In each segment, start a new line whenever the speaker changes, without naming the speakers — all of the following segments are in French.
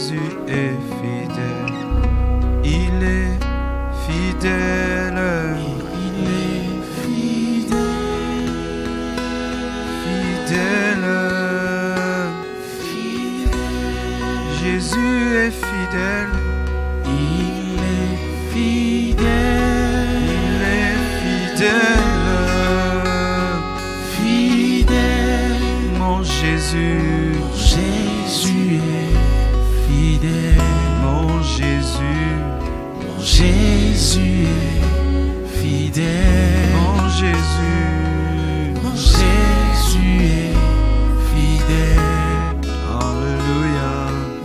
Jésus est fidèle. Il est fidèle.
Il est fidèle.
Fidèle. Jésus est fidèle.
Il est fidèle.
Il est fidèle.
Fidèle.
Mon Jésus.
Jésus est fidèle.
Mon Jésus.
Mon Jésus est fidèle.
Mon Jésus.
Mon Jésus est fidèle.
Alléluia.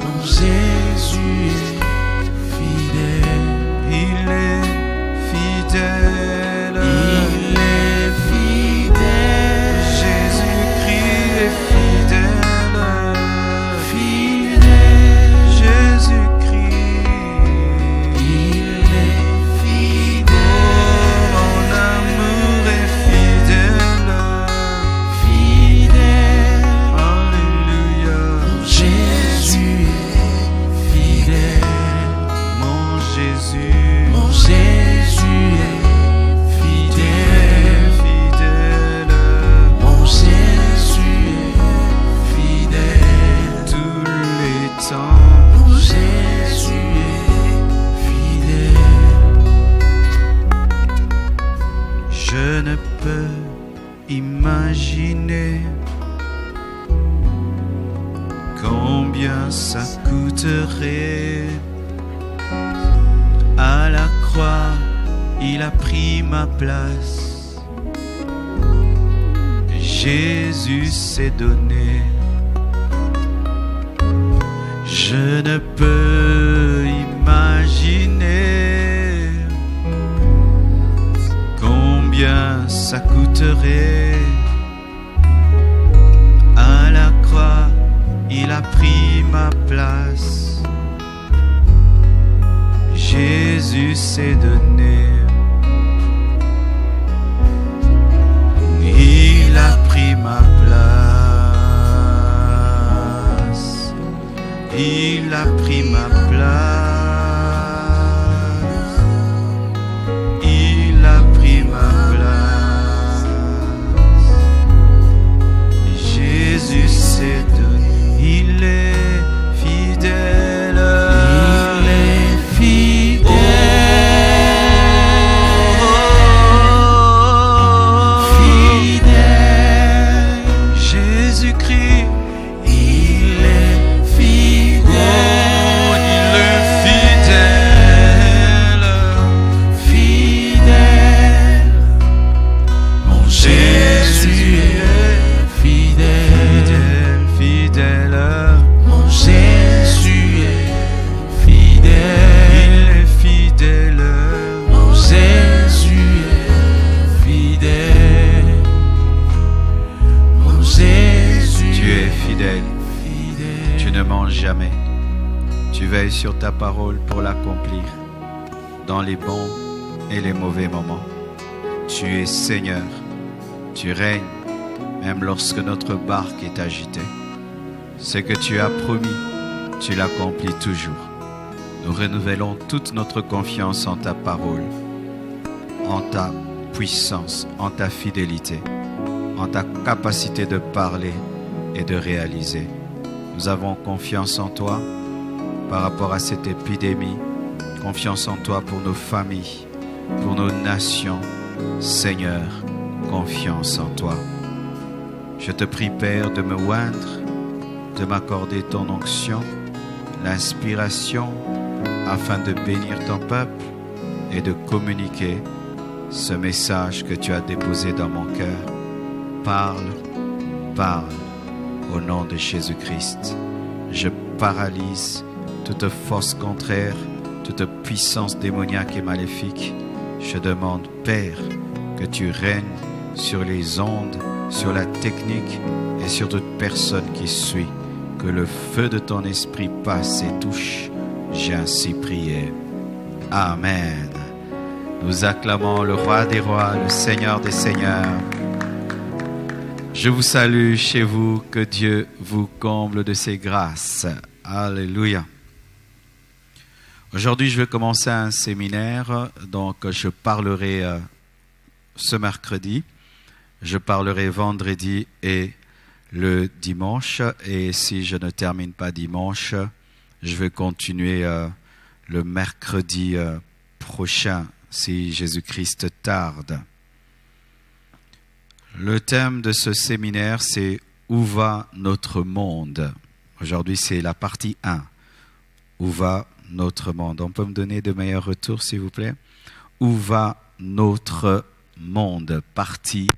Mon Jésus est fidèle.
Il est fidèle.
Il est fidèle.
Jésus-Christ est fidèle.
Fidèle.
Jésus-Christ.
Il est fidèle.
Mon amour est fidèle.
Fidèle.
Alléluia.
Jésus est fidèle.
Mon Jésus.
Mon Jésus est fidèle.
Fidèle.
Mon Jésus est fidèle.
Tous les temps.
Mon Jésus est fidèle.
Je ne peux imaginer combien ça coûterait. À la croix, il a pris ma place. Jésus s'est donné. Je ne peux imaginer combien ça coûterait. À la croix, il a pris ma place. Jésus s'est donné. Il a pris ma place. Il a pris ma place. Il a pris ma place. Jésus s'est donné. Il est fidèle.
Il est fidèle. Fidèle.
Jésus-Christ.
Il est fidèle.
Il est fidèle.
Fidèle. Mon Jésus est fidèle.
Fidèle.
Mon Jésus est fidèle.
Il est fidèle.
Mon Jésus est fidèle. Mon Jésus
Tu es fidèle.
fidèle.
Tu ne manges jamais. Tu veilles sur ta parole pour l'accomplir dans les bons et les mauvais moments. Tu es Seigneur. Tu règnes même lorsque notre barque est agitée. Ce que tu as promis, tu l'accomplis toujours. Nous renouvelons toute notre confiance en ta parole, en ta puissance, en ta fidélité, en ta capacité de parler et de réaliser. Nous avons confiance en toi par rapport à cette épidémie, confiance en toi pour nos familles, pour nos nations. Seigneur, confiance en toi. Je te prie, Père, de me oindre, de m'accorder ton onction, l'inspiration, afin de bénir ton peuple et de communiquer ce message que tu as déposé dans mon cœur. Parle, parle, au nom de Jésus-Christ. Je paralyse toute force contraire, toute puissance démoniaque et maléfique. Je demande, Père, que tu règnes sur les ondes, sur la technique et sur toute personne qui suit. Que le feu de ton esprit passe et touche. J'ai ainsi prié. Amen. Nous acclamons le roi des rois, le Seigneur des seigneurs. Je vous salue chez vous, que Dieu vous comble de ses grâces. Alléluia. Aujourd'hui, je vais commencer un séminaire, donc je parlerai ce mercredi, je parlerai vendredi et le dimanche, et si je ne termine pas dimanche, je vais continuer le mercredi prochain, si Jésus-Christ tarde. Le thème de ce séminaire, c'est « Où va notre monde ?» Aujourd'hui, c'est la partie 1. « Où va notre monde ?» On peut me donner de meilleurs retours, s'il vous plaît? « Où va notre monde ?» Partie 1.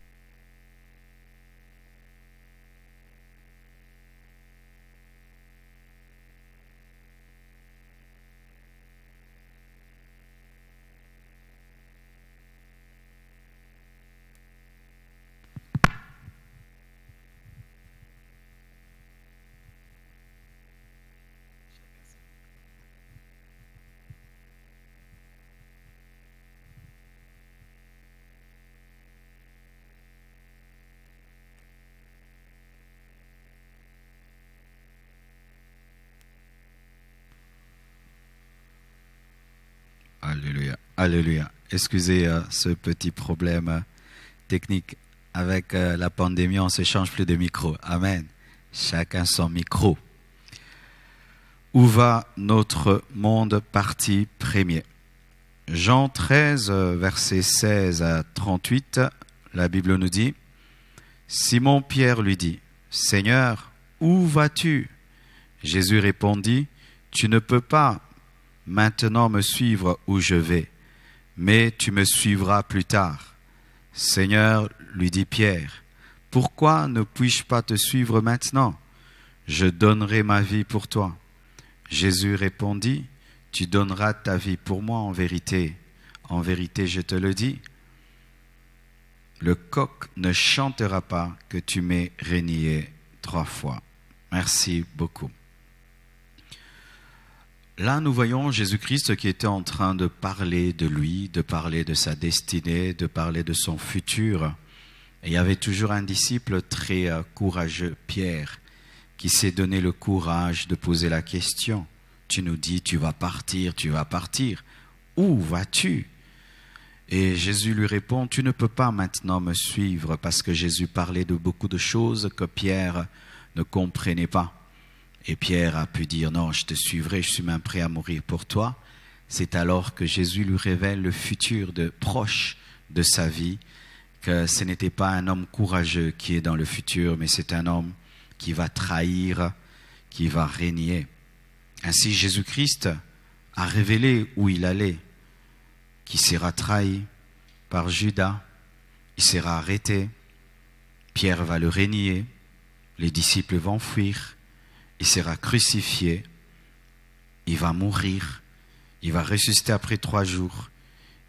Alléluia, alléluia. Excusez ce petit problème technique. Avec la pandémie, on ne s'échange plus de micro. Amen. Chacun son micro. Où va notre monde? Partie 1er. Jean 13, versets 16 à 38, la Bible nous dit, « Simon-Pierre lui dit, « Seigneur, où vas-tu » Jésus répondit, « Tu ne peux pas maintenant me suivre où je vais, mais tu me suivras plus tard. » Seigneur, lui dit Pierre, « Pourquoi ne puis-je pas te suivre maintenant? Je donnerai ma vie pour toi. » Jésus répondit, « Tu donneras ta vie pour moi en vérité. En vérité, je te le dis, le coq ne chantera pas que tu m'aies renié 3 fois. » Merci beaucoup. Là, nous voyons Jésus-Christ qui était en train de parler de lui, de parler de sa destinée, de parler de son futur. Et il y avait toujours un disciple très courageux, Pierre, qui s'est donné le courage de poser la question. Tu nous dis, tu vas partir, où vas-tu? Et Jésus lui répond, tu ne peux pas maintenant me suivre, parce que Jésus parlait de beaucoup de choses que Pierre ne comprenait pas. Et Pierre a pu dire, non, je te suivrai, je suis même prêt à mourir pour toi. C'est alors que Jésus lui révèle le futur proche de sa vie, que ce n'était pas un homme courageux qui est dans le futur, mais c'est un homme qui va trahir, qui va régner. Ainsi, Jésus-Christ a révélé où il allait, qu'il sera trahi par Judas, il sera arrêté, Pierre va le régner, les disciples vont fuir, il sera crucifié, il va mourir, il va ressusciter après 3 jours,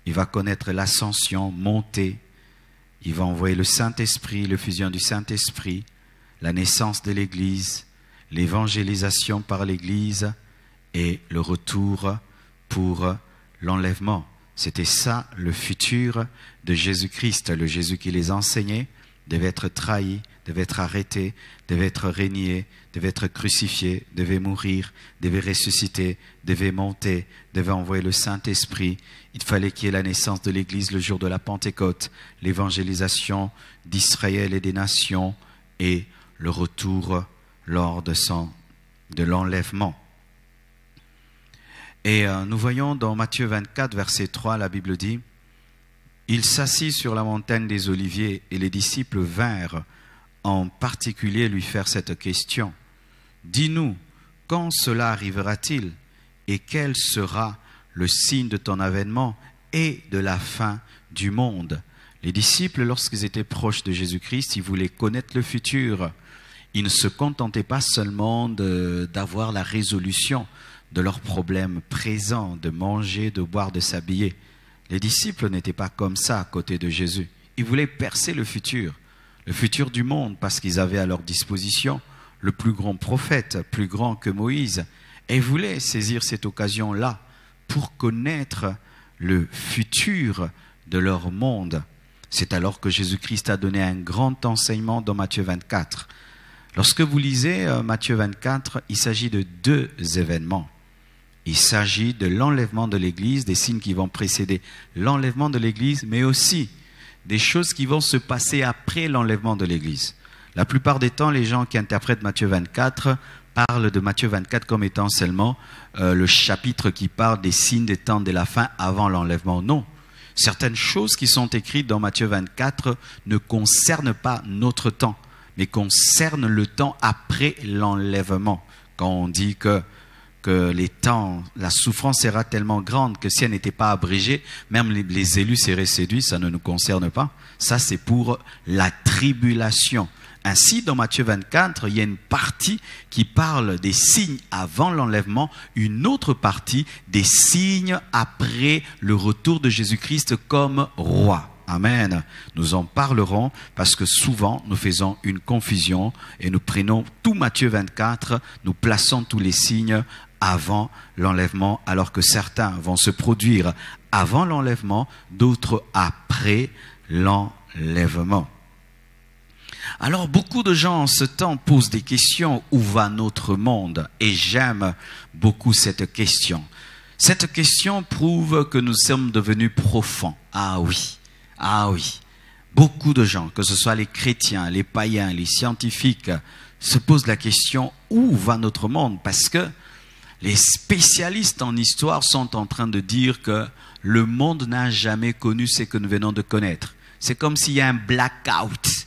il va connaître l'ascension, monter, il va envoyer le Saint-Esprit, le fusion du Saint-Esprit, la naissance de l'Église, l'évangélisation par l'Église et le retour pour l'enlèvement. C'était ça le futur de Jésus-Christ. Le Jésus qui les enseignait devait être trahi, devait être arrêté, devait être régné, devait être crucifié, devait mourir, devait ressusciter, devait monter, devait envoyer le Saint-Esprit. Il fallait qu'il y ait la naissance de l'Église le jour de la Pentecôte, l'évangélisation d'Israël et des nations et le retour lors de l'enlèvement. Et nous voyons dans Matthieu 24, verset 3, la Bible dit, « Il s'assit sur la montagne des Oliviers et les disciples vinrent en particulier lui faire cette question. Dis-nous, quand cela arrivera-t-il et quel sera le signe de ton avènement et de la fin du monde ?» Les disciples, lorsqu'ils étaient proches de Jésus-Christ, ils voulaient connaître le futur. Ils ne se contentaient pas seulement d'avoir la résolution de leurs problèmes présents, de manger, de boire, de s'habiller. Les disciples n'étaient pas comme ça à côté de Jésus. Ils voulaient percer le futur du monde, parce qu'ils avaient à leur disposition le plus grand prophète, plus grand que Moïse, et ils voulaient saisir cette occasion-là pour connaître le futur de leur monde. C'est alors que Jésus-Christ a donné un grand enseignement dans Matthieu 24. Lorsque vous lisez Matthieu 24, il s'agit de 2 événements. Il s'agit de l'enlèvement de l'Église, des signes qui vont précéder l'enlèvement de l'Église, mais aussi des choses qui vont se passer après l'enlèvement de l'Église. La plupart des temps, les gens qui interprètent Matthieu 24 parlent de Matthieu 24 comme étant seulement le chapitre qui parle des signes des temps de la fin avant l'enlèvement. Non. Certaines choses qui sont écrites dans Matthieu 24 ne concernent pas notre temps, mais concernent le temps après l'enlèvement. Quand on dit que les temps, la souffrance sera tellement grande que si elle n'était pas abrégée, même les élus seraient séduits, ça ne nous concerne pas. Ça, c'est pour la tribulation. Ainsi, dans Matthieu 24, il y a une partie qui parle des signes avant l'enlèvement, une autre partie des signes après le retour de Jésus-Christ comme roi. Amen. Nous en parlerons parce que souvent nous faisons une confusion et nous prenons tout Matthieu 24, nous plaçons tous les signes avant l'enlèvement, alors que certains vont se produire avant l'enlèvement, d'autres après l'enlèvement. Alors beaucoup de gens en ce temps posent des questions, où va notre monde? Et j'aime beaucoup cette question. Cette question prouve que nous sommes devenus profonds. Ah oui. Beaucoup de gens, que ce soit les chrétiens, les païens, les scientifiques, se posent la question, où va notre monde? Parce que les spécialistes en histoire sont en train de dire que le monde n'a jamais connu ce que nous venons de connaître. C'est comme s'il y a un blackout.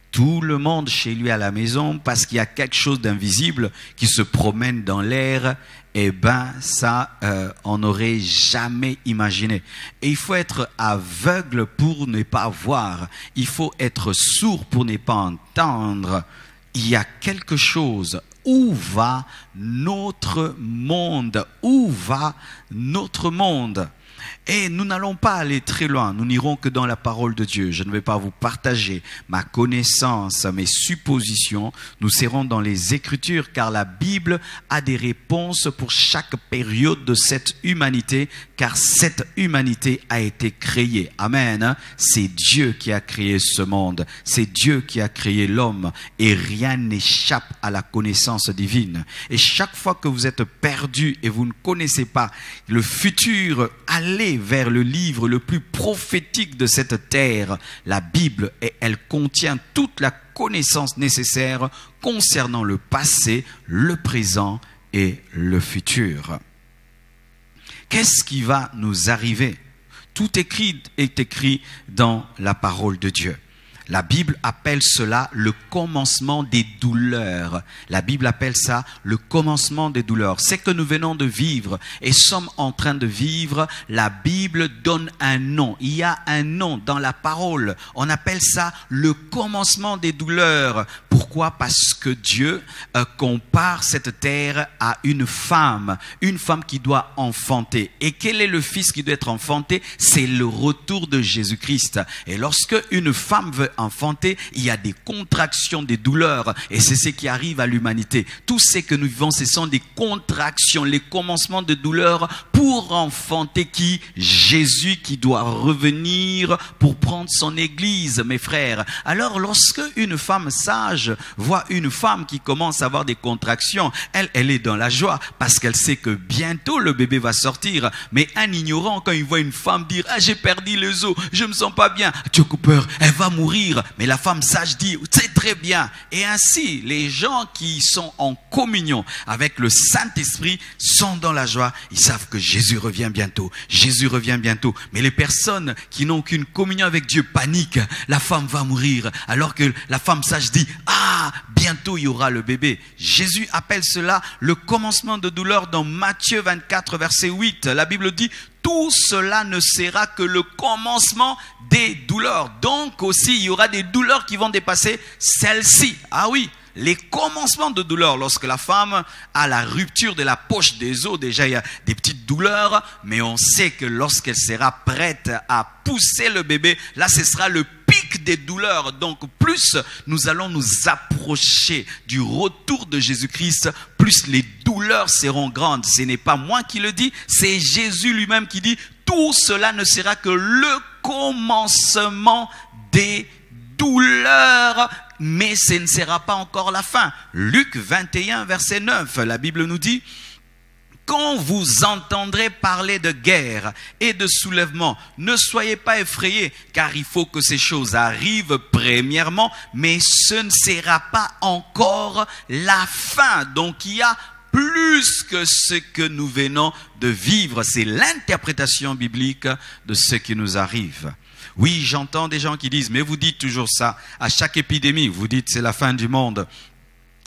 Tout le monde chez lui à la maison, parce qu'il y a quelque chose d'invisible qui se promène dans l'air, eh ben ça, on n'aurait jamais imaginé. Et il faut être aveugle pour ne pas voir. Il faut être sourd pour ne pas entendre. Il y a quelque chose. Où va notre monde? Où va notre monde? Et nous n'allons pas aller très loin, nous n'irons que dans la parole de Dieu. Je ne vais pas vous partager ma connaissance, mes suppositions. Nous serons dans les Écritures car la Bible a des réponses pour chaque période de cette humanité, car cette humanité a été créée. Amen. C'est Dieu qui a créé ce monde, c'est Dieu qui a créé l'homme et rien n'échappe à la connaissance divine. Et chaque fois que vous êtes perdu et vous ne connaissez pas le futur, allez vers le livre le plus prophétique de cette terre, la Bible, et elle contient toute la connaissance nécessaire concernant le passé, le présent et le futur. Qu'est-ce qui va nous arriver? Tout est écrit dans la parole de Dieu. La Bible appelle cela le commencement des douleurs. La Bible appelle ça le commencement des douleurs. C'est que nous venons de vivre et sommes en train de vivre. La Bible donne un nom. Il y a un nom dans la parole. On appelle ça le commencement des douleurs. Pourquoi? Parce que Dieu compare cette terre à une femme qui doit enfanter. Et quel est le fils qui doit être enfanté? C'est le retour de Jésus-Christ. Et lorsque une femme veut enfanter, il y a des contractions, des douleurs, et c'est ce qui arrive à l'humanité. Tout ce que nous vivons, ce sont des contractions, les commencements de douleurs pour enfanter qui? Jésus qui doit revenir pour prendre son église, mes frères. Alors lorsque une femme sage voit une femme qui commence à avoir des contractions, elle est dans la joie parce qu'elle sait que bientôt le bébé va sortir. Mais un ignorant, quand il voit une femme dire « Ah, j'ai perdu les os, je me sens pas bien », tu as peur, elle va mourir. Mais la femme sage dit « C'est très bien ». Et ainsi, les gens qui sont en communion avec le Saint-Esprit sont dans la joie. Ils savent que Jésus revient bientôt. Jésus revient bientôt. Mais les personnes qui n'ont qu'une communion avec Dieu paniquent. La femme va mourir. Alors que la femme sage dit « Ah, bientôt il y aura le bébé ». Jésus appelle cela le commencement de douleur dans Matthieu 24, verset 8. La Bible dit « Tout cela ne sera que le commencement des douleurs. » Donc aussi, il y aura des douleurs qui vont dépasser celles-ci. Ah oui, les commencements de douleur. Lorsque la femme a la rupture de la poche des os, déjà il y a des petites douleurs, mais on sait que lorsqu'elle sera prête à pousser le bébé, là ce sera le pic des douleurs. Donc plus nous allons nous approcher du retour de Jésus-Christ, plus les douleurs seront grandes. Ce n'est pas moi qui le dis, c'est Jésus lui-même qui dit « Tout cela ne sera que le commencement des douleurs, mais ce ne sera pas encore la fin. » Luc 21, verset 9, la Bible nous dit « quand vous entendrez parler de guerre et de soulèvement, ne soyez pas effrayés, car il faut que ces choses arrivent premièrement, mais ce ne sera pas encore la fin. Donc il y a plus que ce que nous venons de vivre. C'est l'interprétation biblique de ce qui nous arrive. Oui, j'entends des gens qui disent, mais vous dites toujours ça. À chaque épidémie, vous dites c'est la fin du monde.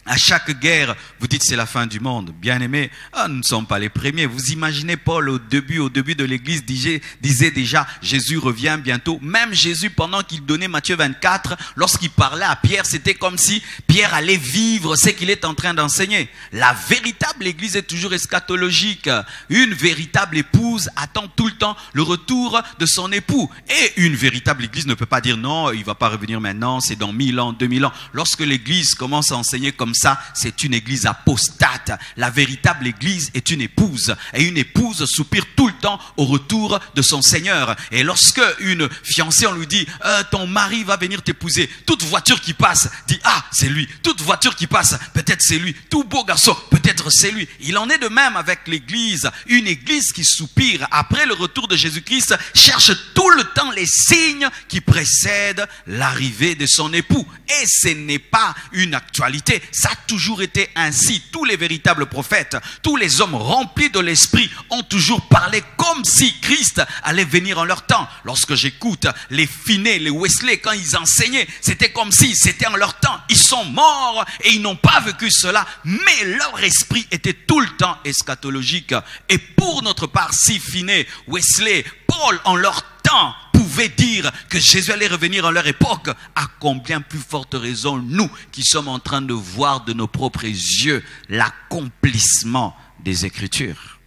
À chaque guerre, vous dites c'est la fin du monde. Bien-aimés, nous ne sommes pas les premiers. Vous imaginez Paul au début de l'Église disait déjà Jésus revient bientôt. Même Jésus, pendant qu'il donnait Matthieu 24, lorsqu'il parlait à Pierre, c'était comme si Pierre allait vivre ce qu'il est en train d'enseigner. La véritable Église est toujours eschatologique. Une véritable épouse attend tout le temps le retour de son époux. Et une véritable Église ne peut pas dire non, il ne va pas revenir maintenant, c'est dans 1000 ans, 2000 ans. Lorsque l'Église commence à enseigner comme ça, c'est une église apostate. La véritable église est une épouse. Et une épouse soupire tout le temps au retour de son Seigneur. Et lorsque une fiancée, on lui dit, ton mari va venir t'épouser. Toute voiture qui passe dit, ah, c'est lui. Toute voiture qui passe, peut-être c'est lui. Tout beau garçon, peut-être c'est lui. Il en est de même avec l'église. Une église qui soupire après le retour de Jésus-Christ cherche tout le temps les signes qui précèdent l'arrivée de son époux. Et ce n'est pas une actualité. Ça a toujours été ainsi. Tous les véritables prophètes, tous les hommes remplis de l'esprit ont toujours parlé comme si Christ allait venir en leur temps. Lorsque j'écoute les Finney, les Wesley, quand ils enseignaient, c'était comme si c'était en leur temps. Ils sont morts et ils n'ont pas vécu cela, mais leur esprit était tout le temps eschatologique. Et pour notre part, si Finney, Wesley, Paul en leur temps pouvaient dire que Jésus allait revenir en leur époque, à combien plus forte raison nous qui sommes en train de voir de nos propres yeux l'accomplissement des Écritures.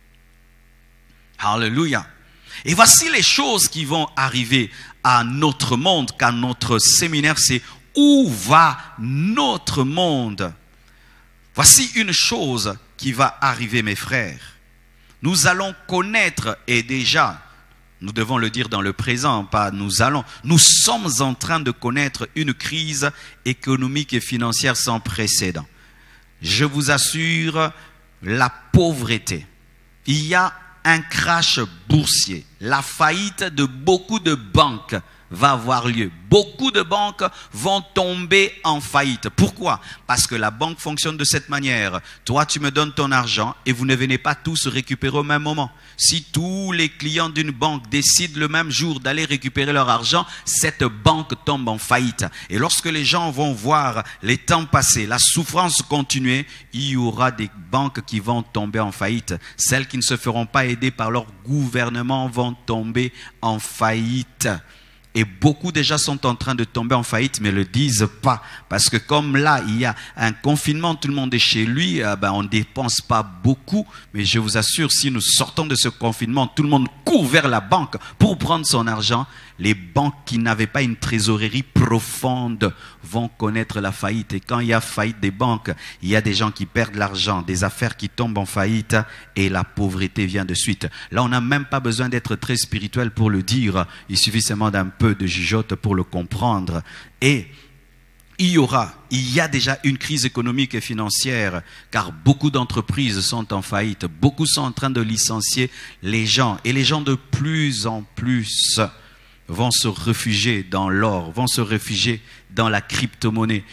Alléluia. Et voici les choses qui vont arriver à notre monde, car notre séminaire c'est où va notre monde. Voici une chose qui va arriver, mes frères. Nous allons connaître, et déjà nous devons le dire dans le présent, pas nous sommes en train de connaître une crise économique et financière sans précédent. Je vous assure, la pauvreté. Il y a un crash boursier. La faillite de beaucoup de banques va avoir lieu. Beaucoup de banques vont tomber en faillite. Pourquoi? Parce que la banque fonctionne de cette manière. Toi, tu me donnes ton argent et vous ne venez pas tous récupérer au même moment. Si tous les clients d'une banque décident le même jour d'aller récupérer leur argent, cette banque tombe en faillite. Et lorsque les gens vont voir les temps passer, la souffrance continuer, il y aura des banques qui vont tomber en faillite. Celles qui ne se feront pas aider par leur gouvernement vont tomber en faillite. Et beaucoup déjà sont en train de tomber en faillite, mais ne le disent pas. Parce que comme là, il y a un confinement, tout le monde est chez lui, on ne dépense pas beaucoup. Mais je vous assure, si nous sortons de ce confinement, tout le monde court vers la banque pour prendre son argent. Les banques qui n'avaient pas une trésorerie profonde vont connaître la faillite. Et quand il y a faillite des banques, il y a des gens qui perdent l'argent, des affaires qui tombent en faillite et la pauvreté vient de suite. Là, on n'a même pas besoin d'être très spirituel pour le dire. Il suffit seulement d'un peu de jugeote pour le comprendre. Et il y a déjà une crise économique et financière, car beaucoup d'entreprises sont en faillite. Beaucoup sont en train de licencier les gens. Et les gens de plus en plus vont se réfugier dans l'or, vont se réfugier dans la crypto-monnaie.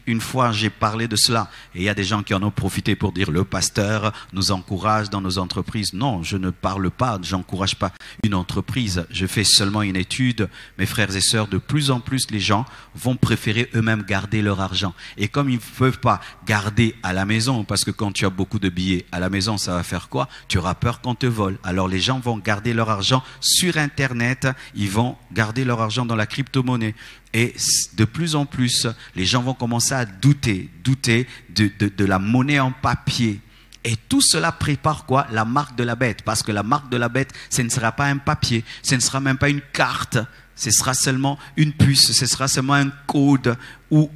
Une fois, j'ai parlé de cela. Et il y a des gens qui en ont profité pour dire, le pasteur nous encourage dans nos entreprises. Non, je ne parle pas, j'encourage pas une entreprise. Je fais seulement une étude. Mes frères et sœurs, de plus en plus, les gens vont préférer eux-mêmes garder leur argent. Et comme ils ne peuvent pas garder à la maison, parce que quand tu as beaucoup de billets à la maison, ça va faire quoi? Tu auras peur qu'on te vole. Alors les gens vont garder leur argent sur Internet. Ils vont garder leur argent dans la crypto-monnaie. Et de plus en plus, les gens vont commencer à douter de la monnaie en papier. Et tout cela prépare quoi? La marque de la bête. Parce que la marque de la bête, ce ne sera pas un papier, ce ne sera même pas une carte, ce sera seulement une puce, ce sera seulement un code où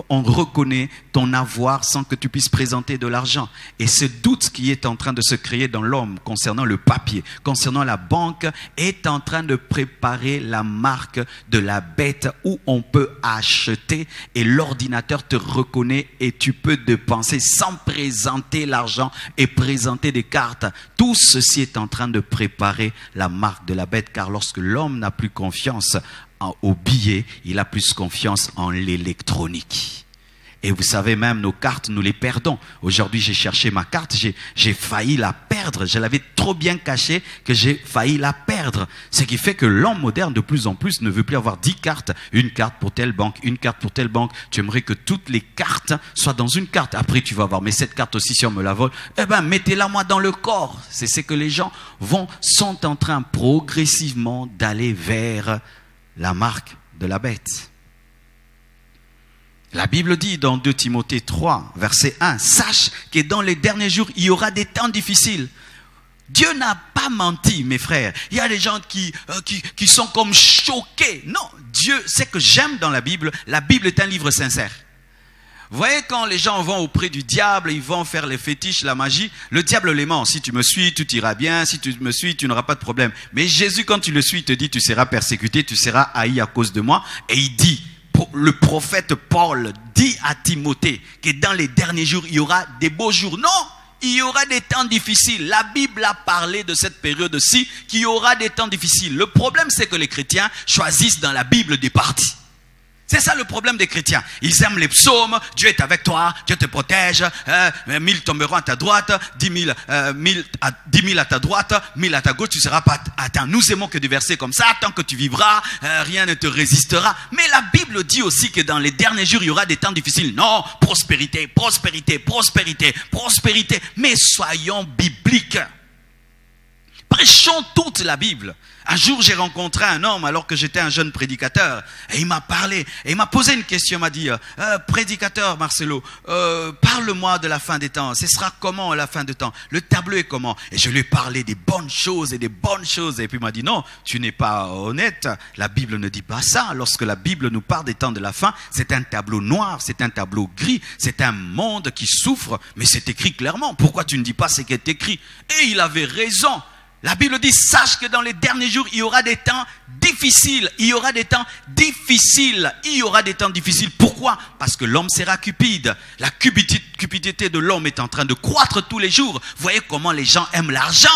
on reconnaît ton avoir sans que tu puisses présenter de l'argent. Et ce doute qui est en train de se créer dans l'homme concernant le papier, concernant la banque, est en train de préparer la marque de la bête où on peut acheter et l'ordinateur te reconnaît et tu peux dépenser sans présenter l'argent et présenter des cartes. Tout ceci est en train de préparer la marque de la bête, car lorsque l'homme n'a plus confiance au billet, il a plus confiance en l'électronique. Et vous savez, même nos cartes, nous les perdons. Aujourd'hui, j'ai cherché ma carte, j'ai failli la perdre. Je l'avais trop bien cachée que j'ai failli la perdre. Ce qui fait que l'homme moderne, de plus en plus, ne veut plus avoir 10 cartes. Une carte pour telle banque, une carte pour telle banque. Tu aimerais que toutes les cartes soient dans une carte. Après, tu vas voir, mais cette carte aussi, si on me la vole, eh ben, mettez-la moi dans le corps. C'est ce que les gens sont en train progressivement d'aller vers la marque de la bête. La Bible dit dans 2 Timothée 3, verset 1, « Sache que dans les derniers jours, il y aura des temps difficiles. » Dieu n'a pas menti, mes frères. Il y a des gens qui sont comme choqués. Non, Dieu, c'est que j'aime dans la Bible est un livre sincère. Vous voyez, quand les gens vont auprès du diable, ils vont faire les fétiches, la magie, le diable les ment. Si tu me suis, tout ira bien. Si tu me suis, tu n'auras pas de problème. Mais Jésus, quand tu le suis, il te dit, tu seras persécuté, tu seras haï à cause de moi. Et il dit, le prophète Paul dit à Timothée que dans les derniers jours, il y aura des beaux jours. Non, il y aura des temps difficiles. La Bible a parlé de cette période-ci, qu'il y aura des temps difficiles. Le problème, c'est que les chrétiens choisissent dans la Bible des parties. C'est ça le problème des chrétiens. Ils aiment les psaumes, Dieu est avec toi, Dieu te protège, 1000 tomberont à ta droite, 10 000 à ta droite, 1000 à ta gauche, tu ne seras pas atteint. Nous aimons que des versets comme ça, tant que tu vivras, rien ne te résistera. Mais la Bible dit aussi que dans les derniers jours, il y aura des temps difficiles. Non, prospérité, prospérité, prospérité, prospérité. Mais soyons bibliques. Prêchons toute la Bible. Un jour, j'ai rencontré un homme alors que j'étais un jeune prédicateur. Et il m'a parlé, et il m'a posé une question, il m'a dit, prédicateur Marcelo, parle-moi de la fin des temps. Ce sera comment la fin des temps? Le tableau est comment? Et je lui ai parlé des bonnes choses et des bonnes choses. Et puis il m'a dit, non, tu n'es pas honnête. La Bible ne dit pas ça. Lorsque la Bible nous parle des temps de la fin, c'est un tableau noir, c'est un tableau gris, c'est un monde qui souffre. Mais c'est écrit clairement. Pourquoi tu ne dis pas ce qui est écrit? Et il avait raison. La Bible dit, sache que dans les derniers jours, il y aura des temps difficiles. Il y aura des temps difficiles. Il y aura des temps difficiles. Pourquoi? Parce que l'homme sera cupide. La cupidité de l'homme est en train de croître tous les jours. Voyez comment les gens aiment l'argent.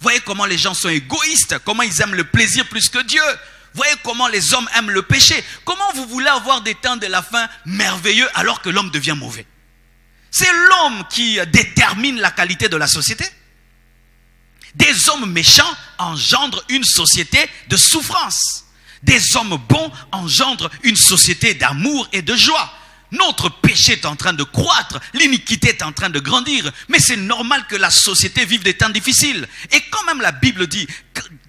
Voyez comment les gens sont égoïstes. Comment ils aiment le plaisir plus que Dieu. Voyez comment les hommes aiment le péché. Comment vous voulez avoir des temps de la fin merveilleux alors que l'homme devient mauvais? C'est l'homme qui détermine la qualité de la société. Des hommes méchants engendrent une société de souffrance. Des hommes bons engendrent une société d'amour et de joie. Notre péché est en train de croître, l'iniquité est en train de grandir. Mais c'est normal que la société vive des temps difficiles. Et quand même la Bible dit,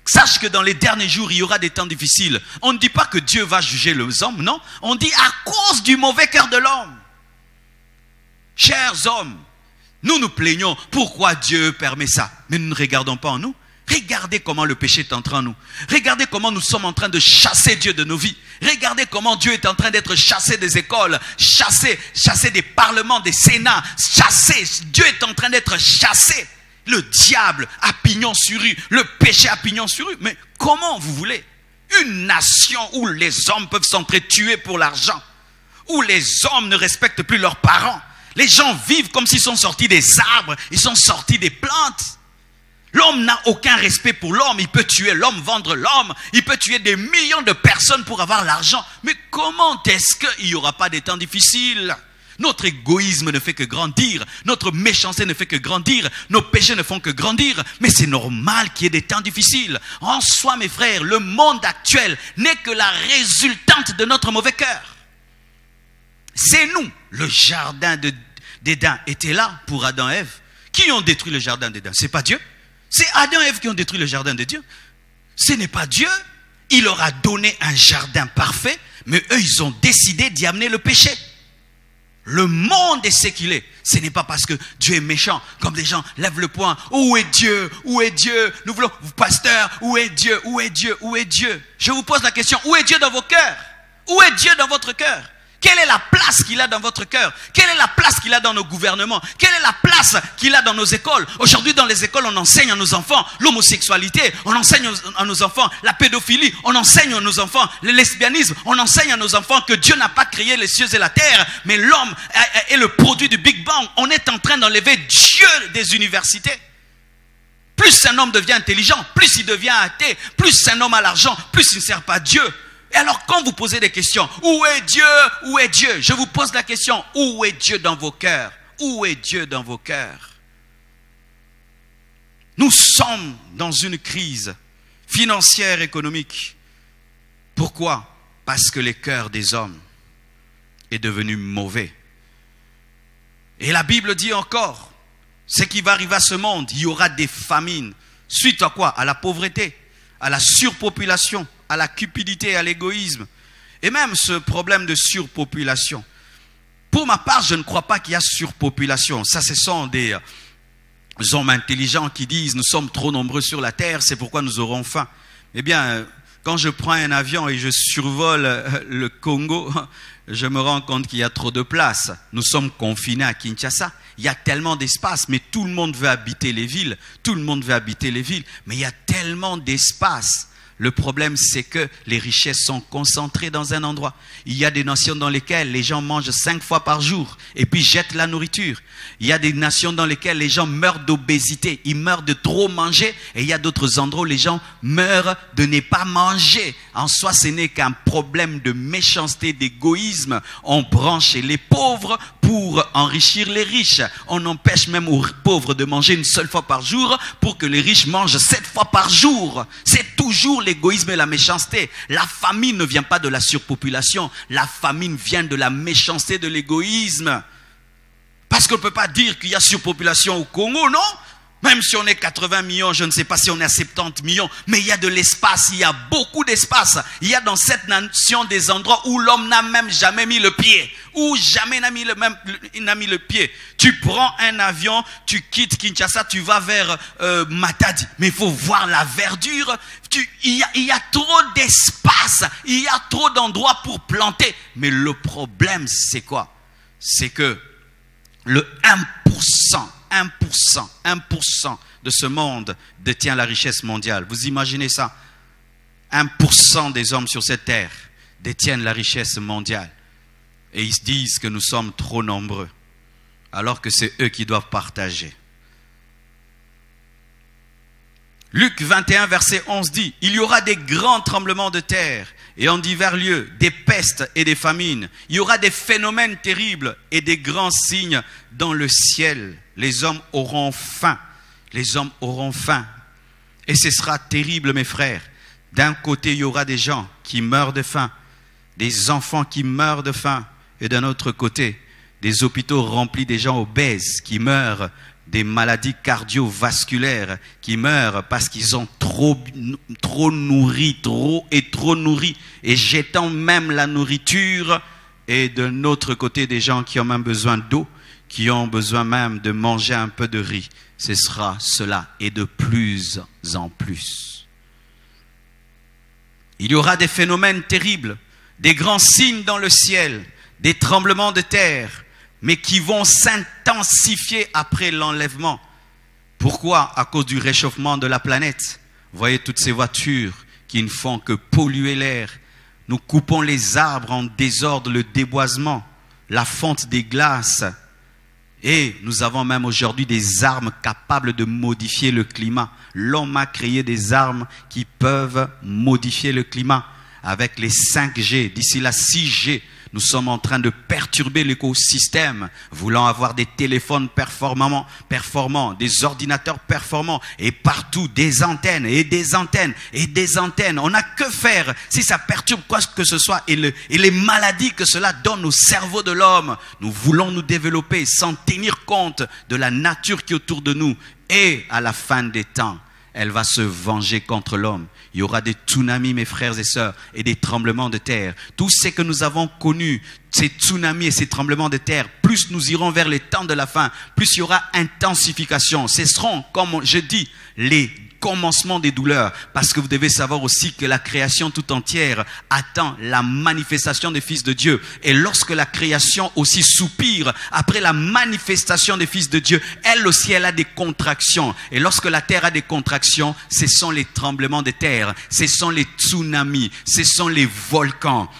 sache que dans les derniers jours, il y aura des temps difficiles. On ne dit pas que Dieu va juger les hommes, non. On dit à cause du mauvais cœur de l'homme. Chers hommes, nous nous plaignons, pourquoi Dieu permet ça? Mais nous ne regardons pas en nous. Regardez comment le péché est en train de nous. Regardez comment nous sommes en train de chasser Dieu de nos vies. Regardez comment Dieu est en train d'être chassé des écoles, chassé des parlements, des sénats, chassé. Dieu est en train d'être chassé. Le diable a pignon sur rue, le péché a pignon sur rue. Mais comment vous voulez une nation où les hommes peuvent s'entretuer pour l'argent, où les hommes ne respectent plus leurs parents? Les gens vivent comme s'ils sont sortis des arbres, ils sont sortis des plantes. L'homme n'a aucun respect pour l'homme. Il peut tuer l'homme, vendre l'homme. Il peut tuer des millions de personnes pour avoir l'argent. Mais comment est-ce qu'il n'y aura pas des temps difficiles? Notre égoïsme ne fait que grandir. Notre méchanceté ne fait que grandir. Nos péchés ne font que grandir. Mais c'est normal qu'il y ait des temps difficiles. En soi, mes frères, le monde actuel n'est que la résultante de notre mauvais cœur. C'est nous. Le jardin d'Éden était là pour Adam et Ève. Qui ont détruit le jardin d'Éden? C'est pas Dieu. C'est Adam et Ève qui ont détruit le jardin de Dieu. Ce n'est pas Dieu. Il leur a donné un jardin parfait, mais eux, ils ont décidé d'y amener le péché. Le monde est ce qu'il est. Ce n'est pas parce que Dieu est méchant, comme des gens lèvent le poing. Où est Dieu? Où est Dieu? Nous voulons, pasteur, où est Dieu? Où est Dieu? Où est Dieu? Je vous pose la question, où est Dieu dans vos cœurs? Où est Dieu dans votre cœur? Quelle est la place qu'il a dans votre cœur? Quelle est la place qu'il a dans nos gouvernements? Quelle est la place qu'il a dans nos écoles? Aujourd'hui, dans les écoles, on enseigne à nos enfants l'homosexualité, on enseigne à nos enfants la pédophilie, on enseigne à nos enfants le lesbianisme, on enseigne à nos enfants que Dieu n'a pas créé les cieux et la terre, mais l'homme est le produit du Big Bang. On est en train d'enlever Dieu des universités. Plus un homme devient intelligent, plus il devient athée, plus un homme a l'argent, plus il ne sert pas Dieu. Et alors quand vous posez des questions, où est Dieu? Où est Dieu? Je vous pose la question, où est Dieu dans vos cœurs? Où est Dieu dans vos cœurs? Nous sommes dans une crise financière, économique. Pourquoi? Parce que le cœur des hommes est devenu mauvais. Et la Bible dit encore, ce qui va arriver à ce monde, il y aura des famines. Suite à quoi? À la pauvreté, à la surpopulation, à la cupidité, à l'égoïsme. Et même ce problème de surpopulation. Pour ma part, je ne crois pas qu'il y a surpopulation. Ça, ce sont des hommes intelligents qui disent, nous sommes trop nombreux sur la terre, c'est pourquoi nous aurons faim. Eh bien, quand je prends un avion et je survole le Congo, je me rends compte qu'il y a trop de place. Nous sommes confinés à Kinshasa. Il y a tellement d'espace, mais tout le monde veut habiter les villes. Tout le monde veut habiter les villes, mais il y a tellement d'espace. Le problème, c'est que les richesses sont concentrées dans un endroit. Il y a des nations dans lesquelles les gens mangent 5 fois par jour et puis jettent la nourriture. Il y a des nations dans lesquelles les gens meurent d'obésité. Ils meurent de trop manger. Et il y a d'autres endroits où les gens meurent de ne pas manger. En soi, ce n'est qu'un problème de méchanceté, d'égoïsme. On prend chez les pauvres pour enrichir les riches. On empêche même aux pauvres de manger une seule fois par jour pour que les riches mangent 7 fois par jour. C'est toujours l'égoïsme et la méchanceté. La famine ne vient pas de la surpopulation. La famine vient de la méchanceté, de l'égoïsme. Parce qu'on ne peut pas dire qu'il y a surpopulation au Congo, non? Même si on est 80 millions, je ne sais pas si on est à 70 millions, mais il y a de l'espace, il y a beaucoup d'espace. Il y a dans cette nation des endroits où l'homme n'a même jamais mis le pied. Où jamais n'a mis le pied. Tu prends un avion, tu quittes Kinshasa, tu vas vers Matadi. Mais il faut voir la verdure. Il y a trop d'espace, il y a trop d'endroits pour planter. Mais le problème, c'est quoi? C'est que le 1% de ce monde détient la richesse mondiale. Vous imaginez ça? 1% des hommes sur cette terre détiennent la richesse mondiale. Et ils se disent que nous sommes trop nombreux, alors que c'est eux qui doivent partager. Luc 21, verset 11 dit, « Il y aura des grands tremblements de terre et en divers lieux, des pestes et des famines. Il y aura des phénomènes terribles et des grands signes dans le ciel. Les hommes auront faim. Les hommes auront faim. Et ce sera terrible, mes frères. D'un côté, il y aura des gens qui meurent de faim, des enfants qui meurent de faim. Et d'un autre côté, des hôpitaux remplis de gens obèses qui meurent des maladies cardiovasculaires, qui meurent parce qu'ils ont trop nourri, trop nourri, et jetant même la nourriture. Et de l'autre côté, des gens qui ont même besoin d'eau, qui ont besoin même de manger un peu de riz. Ce sera cela, et de plus en plus. Il y aura des phénomènes terribles, des grands signes dans le ciel, des tremblements de terre, mais qui vont s'intensifier après l'enlèvement. Pourquoi? À cause du réchauffement de la planète. Vous voyez toutes ces voitures qui ne font que polluer l'air. Nous coupons les arbres en désordre, le déboisement, la fonte des glaces. Et nous avons même aujourd'hui des armes capables de modifier le climat. L'homme a créé des armes qui peuvent modifier le climat. Avec les 5G, d'ici la 6G, nous sommes en train de perturber l'écosystème, voulant avoir des téléphones performants, des ordinateurs performants, et partout des antennes, et des antennes, et des antennes. On n'a que faire si ça perturbe quoi que ce soit, et les maladies que cela donne au cerveau de l'homme. Nous voulons nous développer sans tenir compte de la nature qui est autour de nous. Et à la fin des temps, elle va se venger contre l'homme. Il y aura des tsunamis, mes frères et sœurs, et des tremblements de terre. Tout ce que nous avons connu, ces tsunamis et ces tremblements de terre, plus nous irons vers les temps de la fin, plus il y aura intensification. Ce seront, comme je dis, les commencement des douleurs. Parce que vous devez savoir aussi que la création tout entière attend la manifestation des fils de Dieu. Et lorsque la création aussi soupire après la manifestation des fils de Dieu, elle aussi, elle a des contractions. Et lorsque la terre a des contractions, ce sont les tremblements de terre, ce sont les tsunamis, ce sont les volcans.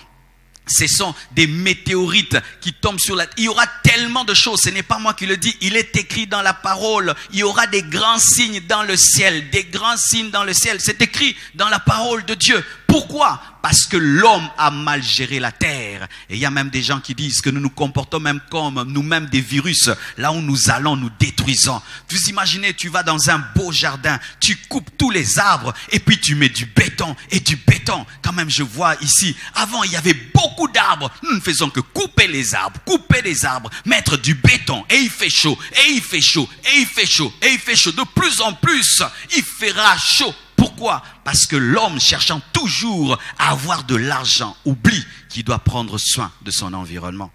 Ce sont des météorites qui tombent sur la terre. Il y aura tellement de choses. Ce n'est pas moi qui le dis. Il est écrit dans la parole. Il y aura des grands signes dans le ciel. Des grands signes dans le ciel. C'est écrit dans la parole de Dieu. Pourquoi? Parce que l'homme a mal géré la terre. Et il y a même des gens qui disent que nous nous comportons même comme nous-mêmes des virus. Là où nous allons, nous détruisons. Vous imaginez, tu vas dans un beau jardin, tu coupes tous les arbres et puis tu mets du béton et du béton. Quand même, je vois ici, avant il y avait beaucoup d'arbres. Nous ne faisons que couper les arbres, mettre du béton. Et il fait chaud, et il fait chaud, et il fait chaud, et il fait chaud. De plus en plus, il fera chaud. Pourquoi? Parce que l'homme, cherchant toujours à avoir de l'argent, oublie qu'il doit prendre soin de son environnement.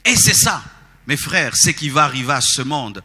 Et c'est ça, mes frères, ce qui va arriver à ce monde.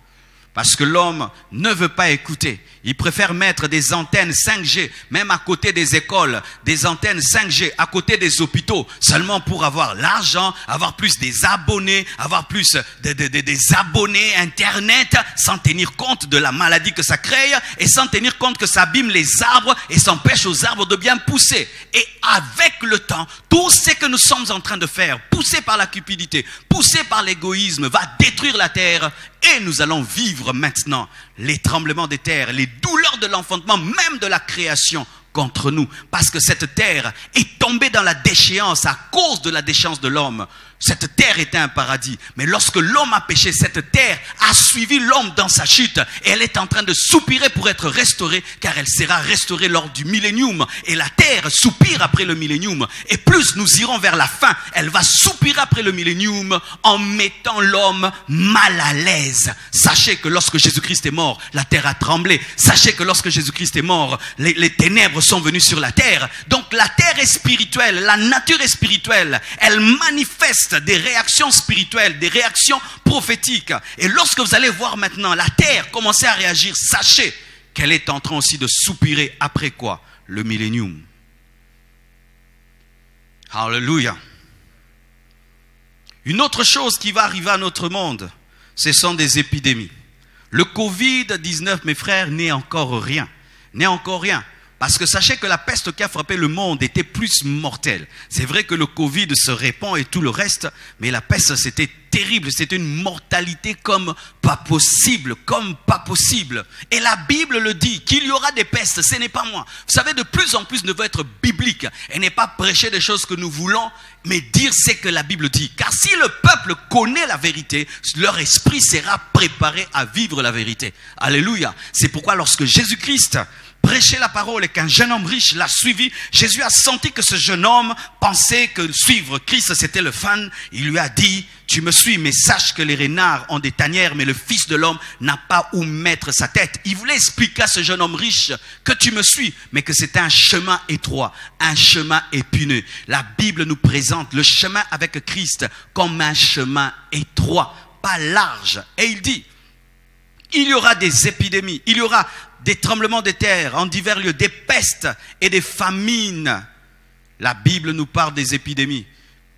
Parce que l'homme ne veut pas écouter. Il préfère mettre des antennes 5G, même à côté des écoles, des antennes 5G à côté des hôpitaux, seulement pour avoir l'argent, avoir plus des abonnés, avoir plus des abonnés Internet, sans tenir compte de la maladie que ça crée et sans tenir compte que ça abîme les arbres et s'empêche aux arbres de bien pousser. Et avec le temps, tout ce que nous sommes en train de faire, poussé par la cupidité, poussé par l'égoïsme, va détruire la terre. Et nous allons vivre maintenant les tremblements des terres, les douleurs de l'enfantement, même de la création contre nous. Parce que cette terre est tombée dans la déchéance à cause de la déchéance de l'homme. Cette terre était un paradis. Mais lorsque l'homme a péché, cette terre a suivi l'homme dans sa chute. Et elle est en train de soupirer pour être restaurée, car elle sera restaurée lors du millénium. Et la terre soupire après le millénium. Et plus nous irons vers la fin, elle va soupirer après le millénium en mettant l'homme mal à l'aise. Sachez que lorsque Jésus-Christ est mort, la terre a tremblé. Sachez que lorsque Jésus-Christ est mort, les ténèbres sont venues sur la terre. Donc la terre est spirituelle, la nature est spirituelle. Elle manifeste des réactions spirituelles, des réactions prophétiques. Et lorsque vous allez voir maintenant la terre commencer à réagir, sachez qu'elle est en train aussi de soupirer après quoi? Le millénium. Alléluia. Une autre chose qui va arriver à notre monde, ce sont des épidémies. Le Covid-19, mes frères, n'est encore rien. N'est encore rien. Parce que sachez que la peste qui a frappé le monde était plus mortelle. C'est vrai que le Covid se répand et tout le reste, mais la peste c'était terrible, c'était une mortalité comme pas possible, Et la Bible le dit, qu'il y aura des pestes, ce n'est pas moi. Vous savez, de plus en plus, ne veut être biblique et n'est pas prêcher des choses que nous voulons, mais dire ce que la Bible dit. Car si le peuple connaît la vérité, leur esprit sera préparé à vivre la vérité. Alléluia. C'est pourquoi lorsque Jésus-Christ prêchait la parole et qu'un jeune homme riche l'a suivi, Jésus a senti que ce jeune homme pensait que suivre Christ c'était le fun. Il lui a dit, tu me suis, mais sache que les renards ont des tanières, mais le Fils de l'homme n'a pas où mettre sa tête. Il voulait expliquer à ce jeune homme riche que tu me suis, mais que c'était un chemin étroit, un chemin épineux. La Bible nous présente le chemin avec Christ comme un chemin étroit, pas large. Et il dit, il y aura des épidémies, il y aura des tremblements de terre en divers lieux, des pestes et des famines. La Bible nous parle des épidémies.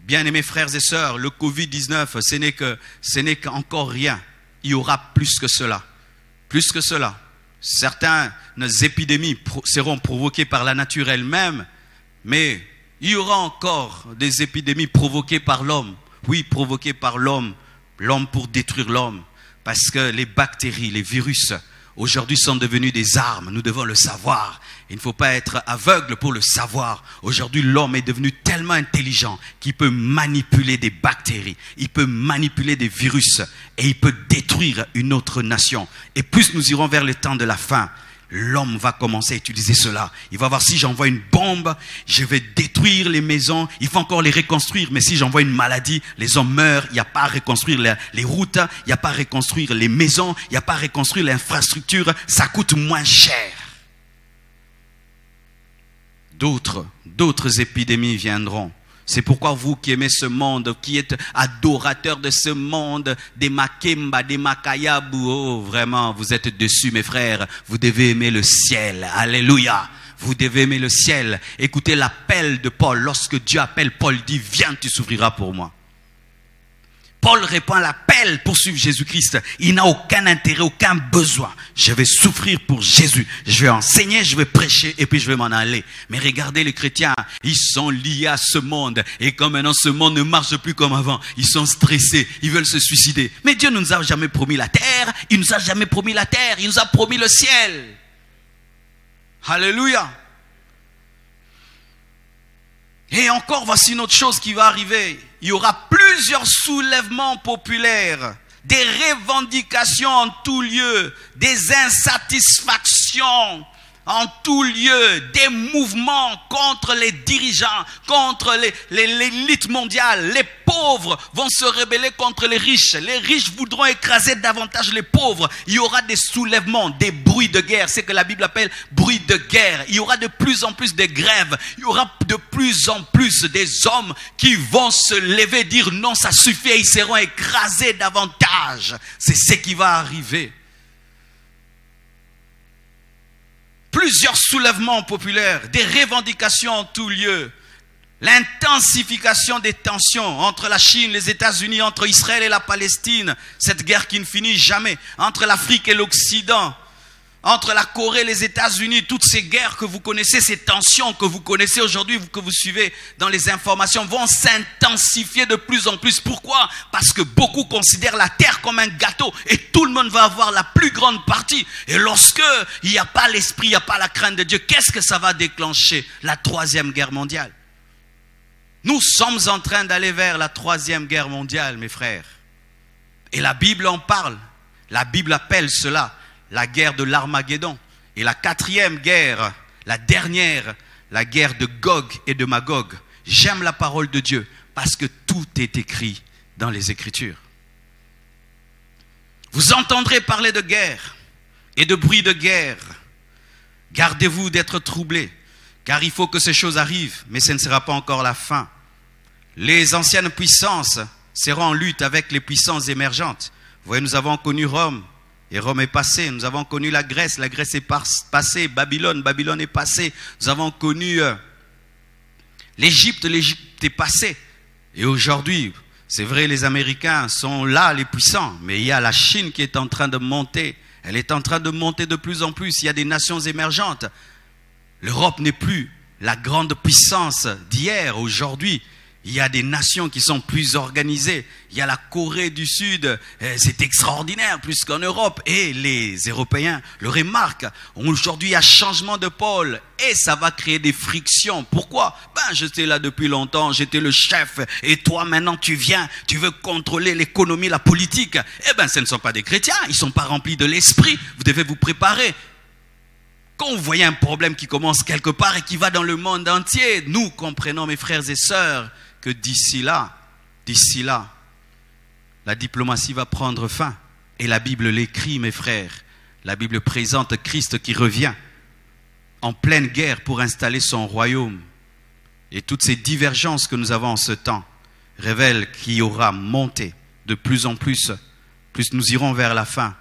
Bien-aimés frères et sœurs, le Covid-19, ce n'est qu'encore rien. Il y aura plus que cela. Plus que cela. Certaines épidémies seront provoquées par la nature elle-même, mais il y aura encore des épidémies provoquées par l'homme. Oui, provoquées par l'homme. L'homme pour détruire l'homme. Parce que les bactéries, les virus, aujourd'hui sont devenus des armes. Nous devons le savoir. Il ne faut pas être aveugle pour le savoir. Aujourd'hui, l'homme est devenu tellement intelligent qu'il peut manipuler des bactéries. Il peut manipuler des virus. Et il peut détruire une autre nation. Et plus nous irons vers le temps de la fin, l'homme va commencer à utiliser cela. Il va voir, si j'envoie une bombe, je vais détruire les maisons. Il faut encore les reconstruire. Mais si j'envoie une maladie, les hommes meurent. Il n'y a pas à reconstruire les routes. Il n'y a pas à reconstruire les maisons. Il n'y a pas à reconstruire l'infrastructure. Ça coûte moins cher. D'autres épidémies viendront. C'est pourquoi vous qui aimez ce monde, qui êtes adorateurs de ce monde, des Makemba, des Makayabu, oh, vraiment, vous êtes dessus, mes frères. Vous devez aimer le ciel. Alléluia. Vous devez aimer le ciel. Écoutez l'appel de Paul. Lorsque Dieu appelle, Paul dit, viens, tu souffriras pour moi. Paul répond à l'appel pour suivre Jésus-Christ. Il n'a aucun intérêt, aucun besoin. Je vais souffrir pour Jésus. Je vais enseigner, je vais prêcher et puis je vais m'en aller. Mais regardez les chrétiens, ils sont liés à ce monde. Et comme maintenant ce monde ne marche plus comme avant, ils sont stressés, ils veulent se suicider. Mais Dieu ne nous a jamais promis la terre. Il ne nous a jamais promis la terre. Il nous a promis le ciel. Alléluia. Et encore, voici une autre chose qui va arriver. Il y aura plusieurs soulèvements populaires, des revendications en tout lieu, des insatisfactions en tout lieu, des mouvements contre les dirigeants, contre l'élite mondiale. Les pauvres vont se rebeller contre les riches. Les riches voudront écraser davantage les pauvres. Il y aura des soulèvements, des bruits de guerre. C'est ce que la Bible appelle bruit de guerre. Il y aura de plus en plus de grèves. Il y aura de plus en plus des hommes qui vont se lever, dire non, ça suffit, et ils seront écrasés davantage. C'est ce qui va arriver. Plusieurs soulèvements populaires, des revendications en tout lieu, l'intensification des tensions entre la Chine, les États-Unis, entre Israël et la Palestine, cette guerre qui ne finit jamais, entre l'Afrique et l'Occident, entre la Corée et les États-Unis, toutes ces guerres que vous connaissez, ces tensions que vous connaissez aujourd'hui, que vous suivez dans les informations, vont s'intensifier de plus en plus. Pourquoi? Parce que beaucoup considèrent la terre comme un gâteau et tout le monde va avoir la plus grande partie. Et lorsque il n'y a pas l'esprit, il n'y a pas la crainte de Dieu, qu'est-ce que ça va déclencher? La troisième guerre mondiale. Nous sommes en train d'aller vers la troisième guerre mondiale, mes frères. Et la Bible en parle. La Bible appelle cela la guerre de l'Armageddon. Et la quatrième guerre, la dernière, la guerre de Gog et de Magog. J'aime la parole de Dieu parce que tout est écrit dans les Écritures. Vous entendrez parler de guerre et de bruit de guerre. Gardez-vous d'être troublés, car il faut que ces choses arrivent, mais ce ne sera pas encore la fin. Les anciennes puissances seront en lutte avec les puissances émergentes. Vous voyez, nous avons connu Rome. Et Rome est passé. Nous avons connu la Grèce est passée. Babylone est passée. Nous avons connu l'Égypte est passée. Et aujourd'hui, c'est vrai, les Américains sont là, les puissants. Mais il y a la Chine qui est en train de monter. Elle est en train de monter de plus en plus. Il y a des nations émergentes. L'Europe n'est plus la grande puissance d'hier. Aujourd'hui, il y a des nations qui sont plus organisées. Il y a la Corée du Sud, c'est extraordinaire, plus qu'en Europe. Et les Européens le remarquent. Aujourd'hui, il y a changement de pôle et ça va créer des frictions. Pourquoi? J'étais là depuis longtemps, j'étais le chef. Et toi, maintenant, tu viens, tu veux contrôler l'économie, la politique. Ce ne sont pas des chrétiens, ils ne sont pas remplis de l'esprit. Vous devez vous préparer. Quand vous voyez un problème qui commence quelque part et qui va dans le monde entier, nous comprenons, mes frères et sœurs, que d'ici là, la diplomatie va prendre fin. Et la Bible l'écrit, mes frères. La Bible présente Christ qui revient en pleine guerre pour installer son royaume. Et toutes ces divergences que nous avons en ce temps révèlent qu'il y aura montée de plus en plus. Plus nous irons vers la fin,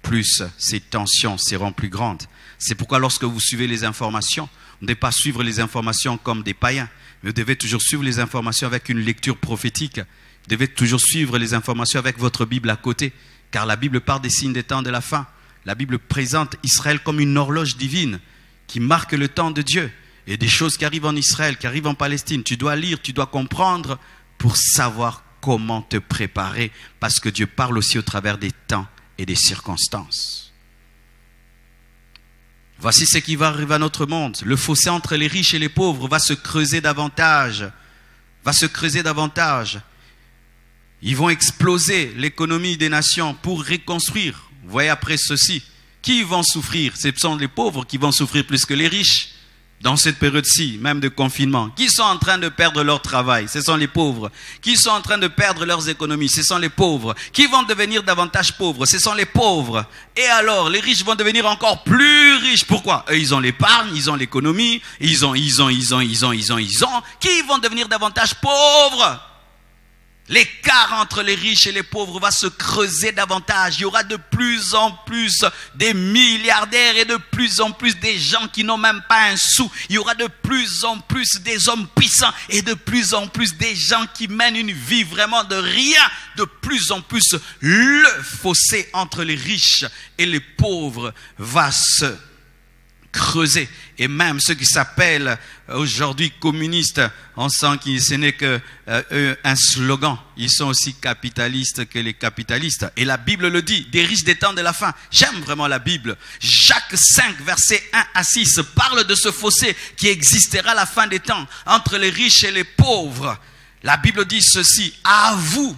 plus ces tensions seront plus grandes. C'est pourquoi lorsque vous suivez les informations, vous ne devez pas suivre les informations comme des païens. Mais vous devez toujours suivre les informations avec une lecture prophétique. Vous devez toujours suivre les informations avec votre Bible à côté. Car la Bible parle des signes des temps de la fin. La Bible présente Israël comme une horloge divine qui marque le temps de Dieu. Et des choses qui arrivent en Israël, qui arrivent en Palestine. Tu dois lire, tu dois comprendre pour savoir comment te préparer. Parce que Dieu parle aussi au travers des temps et des circonstances. Voici ce qui va arriver à notre monde. Le fossé entre les riches et les pauvres va se creuser davantage. Ils vont exploser l'économie des nations pour reconstruire. Vous voyez, après ceci, qui vont souffrir? Ce sont les pauvres qui vont souffrir plus que les riches. dans cette période-ci, même de confinement, qui sont en train de perdre leur travail, ce sont les pauvres. Qui sont en train de perdre leurs économies, ce sont les pauvres. Qui vont devenir davantage pauvres, ce sont les pauvres. Et alors, les riches vont devenir encore plus riches. Pourquoi? Eux, ils ont l'épargne, ils ont l'économie, ils ont. Qui vont devenir davantage pauvres? L'écart entre les riches et les pauvres va se creuser davantage. Il y aura de plus en plus des milliardaires et de plus en plus des gens qui n'ont même pas un sou. Il y aura de plus en plus des hommes puissants et de plus en plus des gens qui mènent une vie vraiment de rien. De plus en plus, le fossé entre les riches et les pauvres va se creuser. Et même ceux qui s'appellent aujourd'hui communistes, on sent que ce n'est qu'un slogan. Ils sont aussi capitalistes que les capitalistes. Et la Bible le dit, des riches des temps de la fin. J'aime vraiment la Bible. Jacques 5, versets 1 à 6, parle de ce fossé qui existera à la fin des temps entre les riches et les pauvres. La Bible dit ceci: à vous,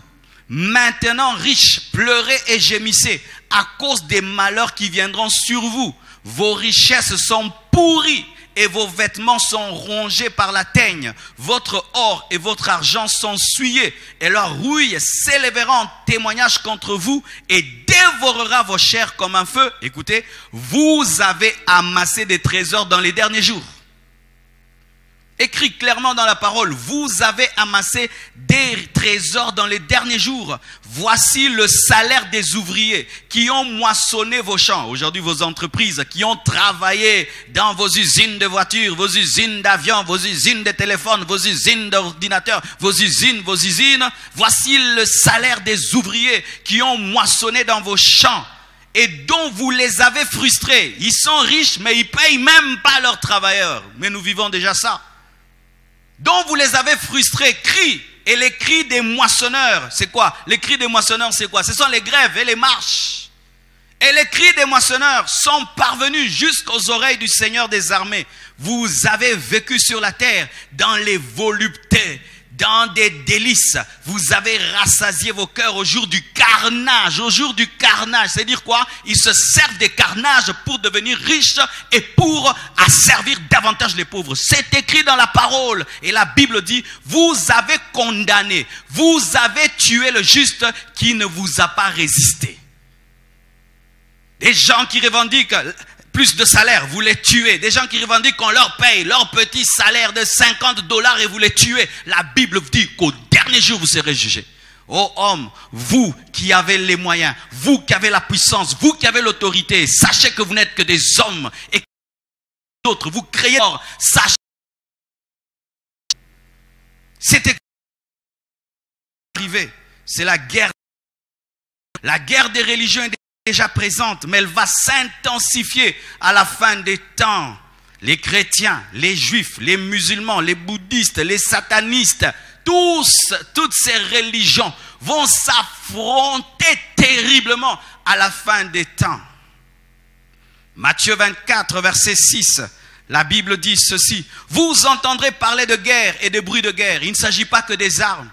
maintenant riches, pleurez et gémissez à cause des malheurs qui viendront sur vous. Vos richesses sont pourries et vos vêtements sont rongés par la teigne. Votre or et votre argent sont souillés et leur rouille s'élèvera en témoignage contre vous et dévorera vos chairs comme un feu. Écoutez, vous avez amassé des trésors dans les derniers jours. Écrit clairement dans la parole, vous avez amassé des trésors dans les derniers jours. Voici le salaire des ouvriers qui ont moissonné vos champs. Aujourd'hui, vos entreprises qui ont travaillé dans vos usines de voitures, vos usines d'avions, vos usines de téléphones, vos usines d'ordinateurs, vos usines. Voici le salaire des ouvriers qui ont moissonné dans vos champs et dont vous les avez frustrés. Ils sont riches, mais ils ne payent même pas leurs travailleurs. Mais nous vivons déjà ça. Dont vous les avez frustrés, cris. Et les cris des moissonneurs, c'est quoi? Les cris des moissonneurs, c'est quoi? Ce sont les grèves et les marches. Et les cris des moissonneurs sont parvenus jusqu'aux oreilles du Seigneur des armées. Vous avez vécu sur la terre dans les voluptés, dans des délices. Vous avez rassasié vos cœurs au jour du carnage. Au jour du carnage, c'est-à-dire quoi? Ils se servent des carnages pour devenir riches et pour asservir davantage les pauvres. C'est écrit dans la parole. Et la Bible dit, vous avez condamné, vous avez tué le juste qui ne vous a pas résisté. Des gens qui revendiquent plus de salaire, vous les tuez. Des gens qui revendiquent qu'on leur paye leur petit salaire de $50 et vous les tuez. La Bible dit qu'au dernier jour, vous serez jugés. Ô homme, vous qui avez les moyens, vous qui avez la puissance, vous qui avez l'autorité, sachez que vous n'êtes que des hommes et que d'autres, vous créez. Sachez. C'était arrivé. C'est la guerre. La guerre des religions est déjà présente, mais elle va s'intensifier à la fin des temps. Les chrétiens, les juifs, les musulmans, les bouddhistes, les satanistes, toutes ces religions vont s'affronter terriblement à la fin des temps. Matthieu 24, verset 6, la Bible dit ceci: vous entendrez parler de guerre et de bruit de guerre. Il ne s'agit pas que des armes.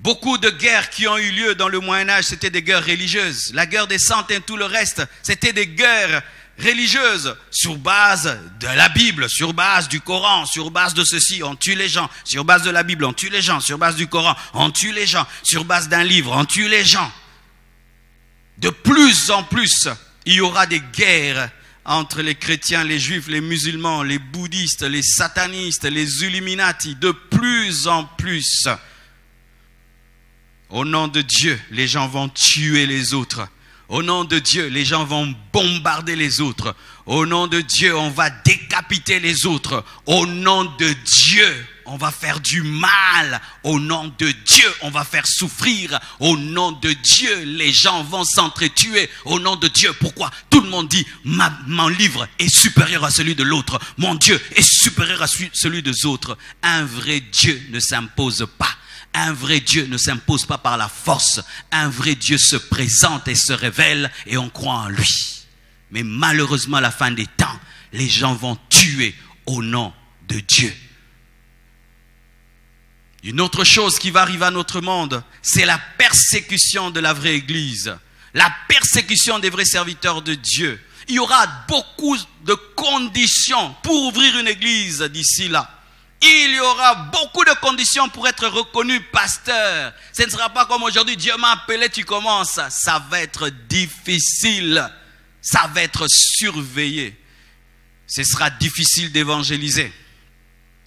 Beaucoup de guerres qui ont eu lieu dans le Moyen-Âge, c'était des guerres religieuses. La guerre des Cent et tout le reste, c'était des guerres religieuses sur base de la Bible, sur base du Coran, sur base de ceci, on tue les gens. Sur base de la Bible, on tue les gens. Sur base du Coran, on tue les gens. Sur base d'un livre, on tue les gens. De plus en plus, il y aura des guerres entre les chrétiens, les juifs, les musulmans, les bouddhistes, les satanistes, les Illuminati. De plus en plus. Au nom de Dieu, les gens vont tuer les autres. Au nom de Dieu, les gens vont bombarder les autres. Au nom de Dieu, on va décapiter les autres. Au nom de Dieu, on va faire du mal. Au nom de Dieu, on va faire souffrir. Au nom de Dieu, les gens vont s'entretuer. Au nom de Dieu, pourquoi? Tout le monde dit, mon livre est supérieur à celui de l'autre. Mon Dieu est supérieur à celui des autres. Un vrai Dieu ne s'impose pas. Un vrai Dieu ne s'impose pas par la force. Un vrai Dieu se présente et se révèle et on croit en lui. Mais malheureusement, à la fin des temps, les gens vont tuer au nom de Dieu. Une autre chose qui va arriver à notre monde, c'est la persécution de la vraie Église. La persécution des vrais serviteurs de Dieu. Il y aura beaucoup de conditions pour ouvrir une église d'ici là. Il y aura beaucoup de conditions pour être reconnu pasteur. Ce ne sera pas comme aujourd'hui, Dieu m'a appelé, tu commences. Ça va être difficile. Ça va être surveillé. Ce sera difficile d'évangéliser.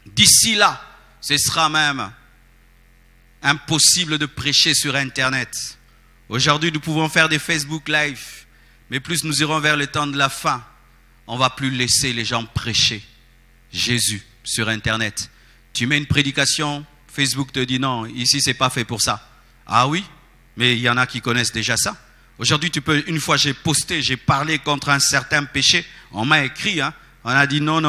D'ici là, ce sera même impossible de prêcher sur Internet. Aujourd'hui, nous pouvons faire des Facebook Live. Mais plus nous irons vers le temps de la fin, on ne va plus laisser les gens prêcher Jésus sur Internet. Tu mets une prédication, Facebook te dit non, ici c'est pas fait pour ça. Ah oui, mais il y en a qui connaissent déjà ça. Aujourd'hui, une fois j'ai posté, j'ai parlé contre un certain péché, on m'a écrit, on a dit non,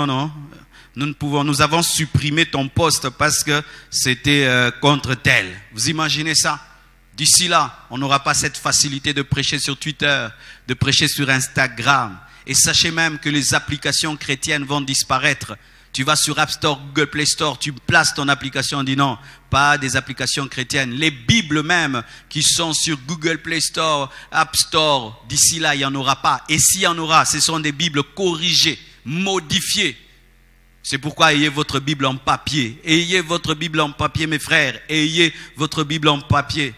nous avons supprimé ton post parce que c'était contre tel. Vous imaginez ça? D'ici là, on n'aura pas cette facilité de prêcher sur Twitter, de prêcher sur Instagram. Et sachez même que les applications chrétiennes vont disparaître. Tu vas sur App Store, Google Play Store, tu places ton application, on dit non, pas des applications chrétiennes. Les Bibles même qui sont sur Google Play Store, App Store, d'ici là, il n'y en aura pas. Et s'il y en aura, ce sont des Bibles corrigées, modifiées. C'est pourquoi ayez votre Bible en papier. Ayez votre Bible en papier, mes frères. Ayez votre Bible en papier.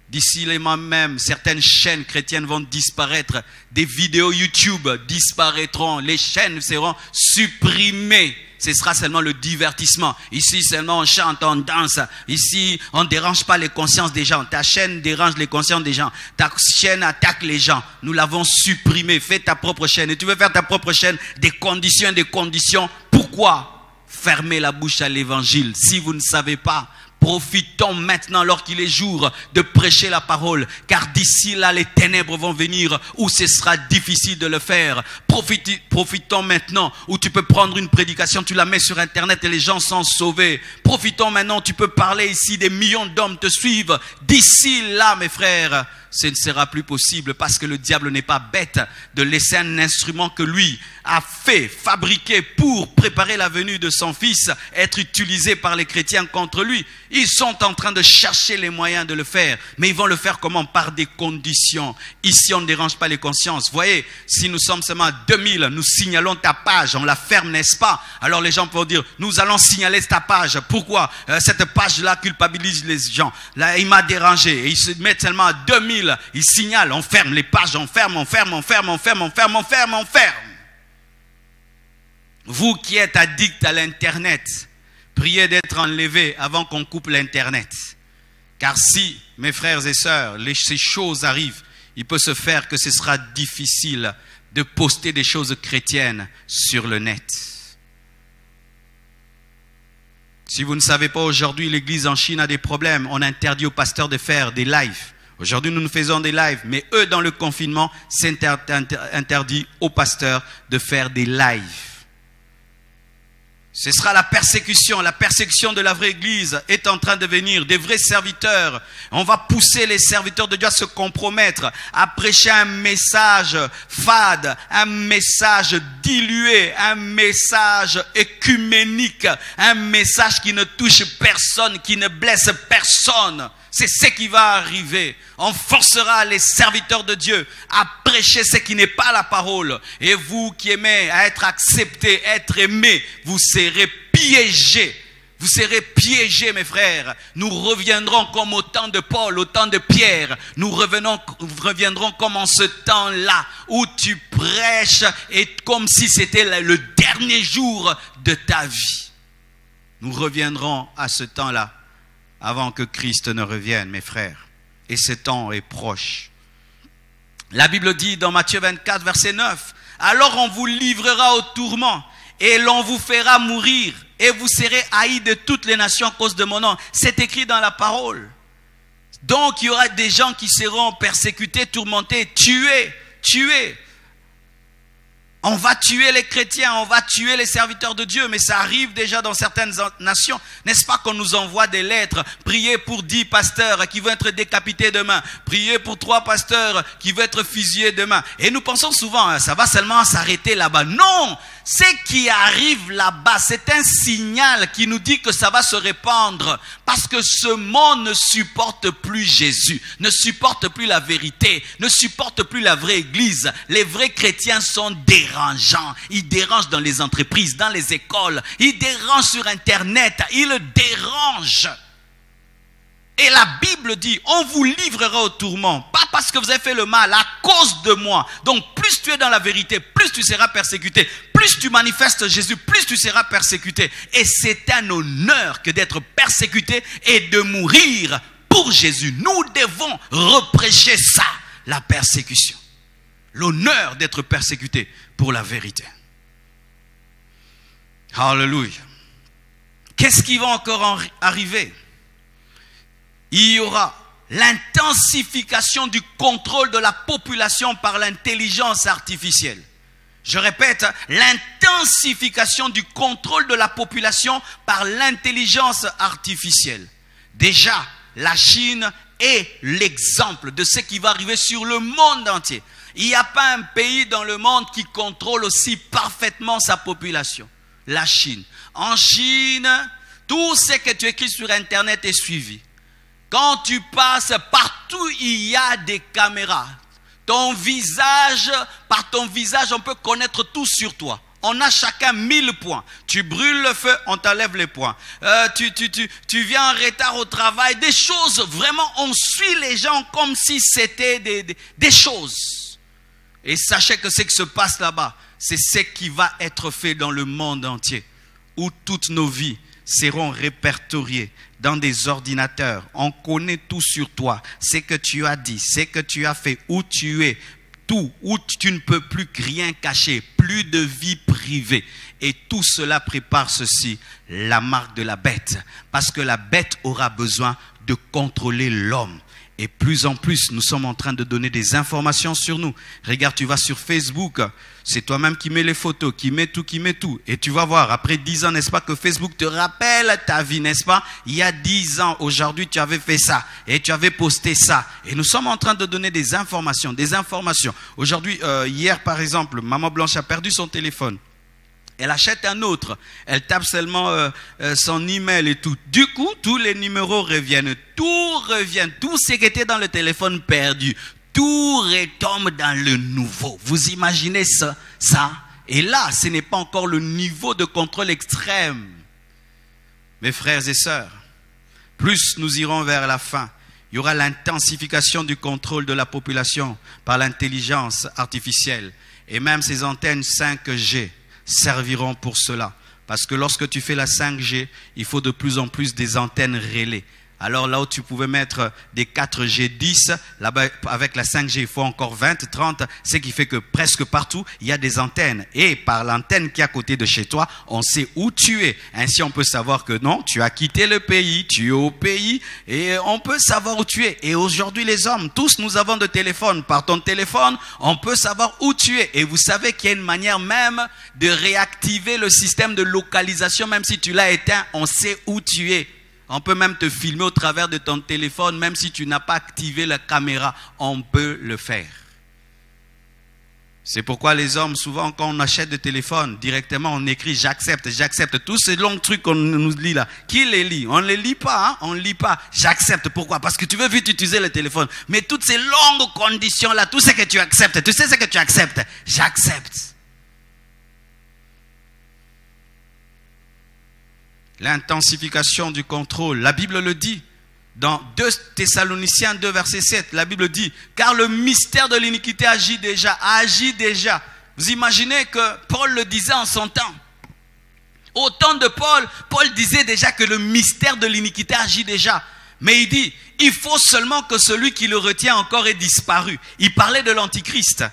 D'ici là même, certaines chaînes chrétiennes vont disparaître. Des vidéos YouTube disparaîtront. Les chaînes seront supprimées. Ce sera seulement le divertissement. Ici seulement on chante, on danse. Ici on ne dérange pas les consciences des gens. Ta chaîne dérange les consciences des gens. Ta chaîne attaque les gens. Nous l'avons supprimée. Fais ta propre chaîne. Et tu veux faire ta propre chaîne, des conditions. Pourquoi fermer la bouche à l'évangile? Si vous ne savez pas, profitons maintenant, alors qu'il est jour, de prêcher la parole, car d'ici là, les ténèbres vont venir où ce sera difficile de le faire. Profitons maintenant où tu peux prendre une prédication, tu la mets sur Internet et les gens sont sauvés. Profitons maintenant, tu peux parler ici, des millions d'hommes te suivent. D'ici là, mes frères, ce ne sera plus possible parce que le diable n'est pas bête de laisser un instrument que lui a fait, fabriqué pour préparer la venue de son fils, être utilisé par les chrétiens contre lui. Ils sont en train de chercher les moyens de le faire, mais ils vont le faire comment? Par des conditions. Ici, on ne dérange pas les consciences. Voyez, si nous sommes seulement à 2000, nous signalons ta page, on la ferme, n'est-ce pas? Alors les gens peuvent dire, nous allons signaler ta page. Pourquoi? Cette page-là culpabilise les gens. Là, il m'a dérangé. Et ils se mettent seulement à 2000. Ils signalent, on ferme les pages, on ferme. Vous qui êtes addict à l'Internet, priez d'être enlevé avant qu'on coupe l'Internet. Car si, mes frères et sœurs, ces choses arrivent, il peut se faire que ce sera difficile de poster des choses chrétiennes sur le net. Si vous ne savez pas, aujourd'hui, l'église en Chine a des problèmes. On interdit aux pasteurs de faire des lives. Aujourd'hui, nous faisons des lives, mais eux, dans le confinement, c'est interdit aux pasteurs de faire des lives. Ce sera la persécution de la vraie église est en train de venir, des vrais serviteurs. On va pousser les serviteurs de Dieu à se compromettre, à prêcher un message fade, un message dilué, un message écuménique, un message qui ne touche personne, qui ne blesse personne. C'est ce qui va arriver. On forcera les serviteurs de Dieu à prêcher ce qui n'est pas la parole. Et vous qui aimez à être acceptés, être aimés, vous serez piégés. Vous serez piégés, mes frères. Nous reviendrons comme au temps de Paul, au temps de Pierre. Nous reviendrons comme en ce temps-là où tu prêches et comme si c'était le dernier jour de ta vie. Nous reviendrons à ce temps-là avant que Christ ne revienne, mes frères. Et ce temps est proche. La Bible dit dans Matthieu 24, verset 9, « Alors on vous livrera au tourment et l'on vous fera mourir et vous serez haïs de toutes les nations à cause de mon nom. » C'est écrit dans la parole. Donc il y aura des gens qui seront persécutés, tourmentés, tués. On va tuer les chrétiens, on va tuer les serviteurs de Dieu, mais ça arrive déjà dans certaines nations. N'est-ce pas qu'on nous envoie des lettres? Priez pour 10 pasteurs qui vont être décapités demain. Priez pour 3 pasteurs qui vont être fusillés demain. Et nous pensons souvent, ça va seulement s'arrêter là-bas. Non! ce qui arrive là-bas, c'est un signal qui nous dit que ça va se répandre. Parce que ce monde ne supporte plus Jésus, ne supporte plus la vérité, ne supporte plus la vraie église. Les vrais chrétiens sont dérangeants. Ils dérangent dans les entreprises, dans les écoles. Ils dérangent sur Internet. Ils dérangent. Et la Bible dit, on vous livrera au tourment, pas parce que vous avez fait le mal, à cause de moi. Donc plus tu es dans la vérité, plus tu seras persécuté. Plus tu manifestes Jésus, plus tu seras persécuté. Et c'est un honneur que d'être persécuté et de mourir pour Jésus. Nous devons reprêcher ça, la persécution. L'honneur d'être persécuté pour la vérité. Alléluia. Qu'est-ce qui va encore arriver? Il y aura l'intensification du contrôle de la population par l'intelligence artificielle. Je répète, l'intensification du contrôle de la population par l'intelligence artificielle. Déjà, la Chine est l'exemple de ce qui va arriver sur le monde entier. Il n'y a pas un pays dans le monde qui contrôle aussi parfaitement sa population. La Chine. En Chine, tout ce que tu écris sur Internet est suivi. Quand tu passes, partout il y a des caméras. Ton visage, par ton visage, on peut connaître tout sur toi. On a chacun 1000 points. Tu brûles le feu, on t'enlève les points. Tu viens en retard au travail. Des choses, vraiment, on suit les gens comme si c'était des choses. Et sachez que ce qui se passe là-bas, c'est ce qui va être fait dans le monde entier. Où toutes nos vies seront répertoriées dans des ordinateurs. On connaît tout sur toi, ce que tu as dit, ce que tu as fait, où tu es, tout, où tu ne peux plus rien cacher, plus de vie privée. Et tout cela prépare ceci, la marque de la bête. Parce que la bête aura besoin de contrôler l'homme. Et plus en plus, nous sommes en train de donner des informations sur nous. Regarde, tu vas sur Facebook, c'est toi-même qui mets les photos, qui mets tout. Et tu vas voir, après 10 ans, n'est-ce pas, que Facebook te rappelle ta vie, n'est-ce pas? Il y a 10 ans, aujourd'hui, tu avais fait ça, et tu avais posté ça. Et nous sommes en train de donner des informations. Aujourd'hui, hier, par exemple, Maman Blanche a perdu son téléphone. Elle achète un autre. Elle tape seulement son email et tout. Du coup, tous les numéros reviennent. Tout revient. Tout ce qui était dans le téléphone perdu. Tout retombe dans le nouveau. Vous imaginez ça? Et là, ce n'est pas encore le niveau de contrôle extrême. Mes frères et sœurs, plus nous irons vers la fin, il y aura l'intensification du contrôle de la population par l'intelligence artificielle. Et même ces antennes 5G serviront pour cela. Parce que lorsque tu fais la 5G, il faut de plus en plus des antennes relais. Alors là où tu pouvais mettre des 4G 10, là-bas avec la 5G, il faut encore 20, 30, ce qui fait que presque partout, il y a des antennes. Et par l'antenne qui est à côté de chez toi, on sait où tu es. Ainsi, on peut savoir que non, tu as quitté le pays, tu es au pays, et on peut savoir où tu es. Et aujourd'hui, les hommes, tous nous avons de téléphone. Par ton téléphone, on peut savoir où tu es. Et vous savez qu'il y a une manière même de réactiver le système de localisation, même si tu l'as éteint, on sait où tu es. On peut même te filmer au travers de ton téléphone, même si tu n'as pas activé la caméra, on peut le faire. C'est pourquoi les hommes, souvent quand on achète des téléphones, directement on écrit j'accepte, j'accepte. Tous ces longs trucs qu'on nous lit là, qui les lit? On ne les lit pas, hein? On ne lit pas. J'accepte, pourquoi? Parce que tu veux vite utiliser le téléphone. Mais toutes ces longues conditions là, tout ce que tu acceptes, tu sais ce que tu acceptes? J'accepte. L'intensification du contrôle. La Bible le dit. Dans 2 Thessaloniciens 2 verset 7, la Bible dit, car le mystère de l'iniquité agit déjà. Vous imaginez que Paul le disait en son temps. Au temps de Paul disait déjà que le mystère de l'iniquité agit déjà. Mais il dit, il faut seulement que celui qui le retient encore ait disparu. Il parlait de l'antichrist.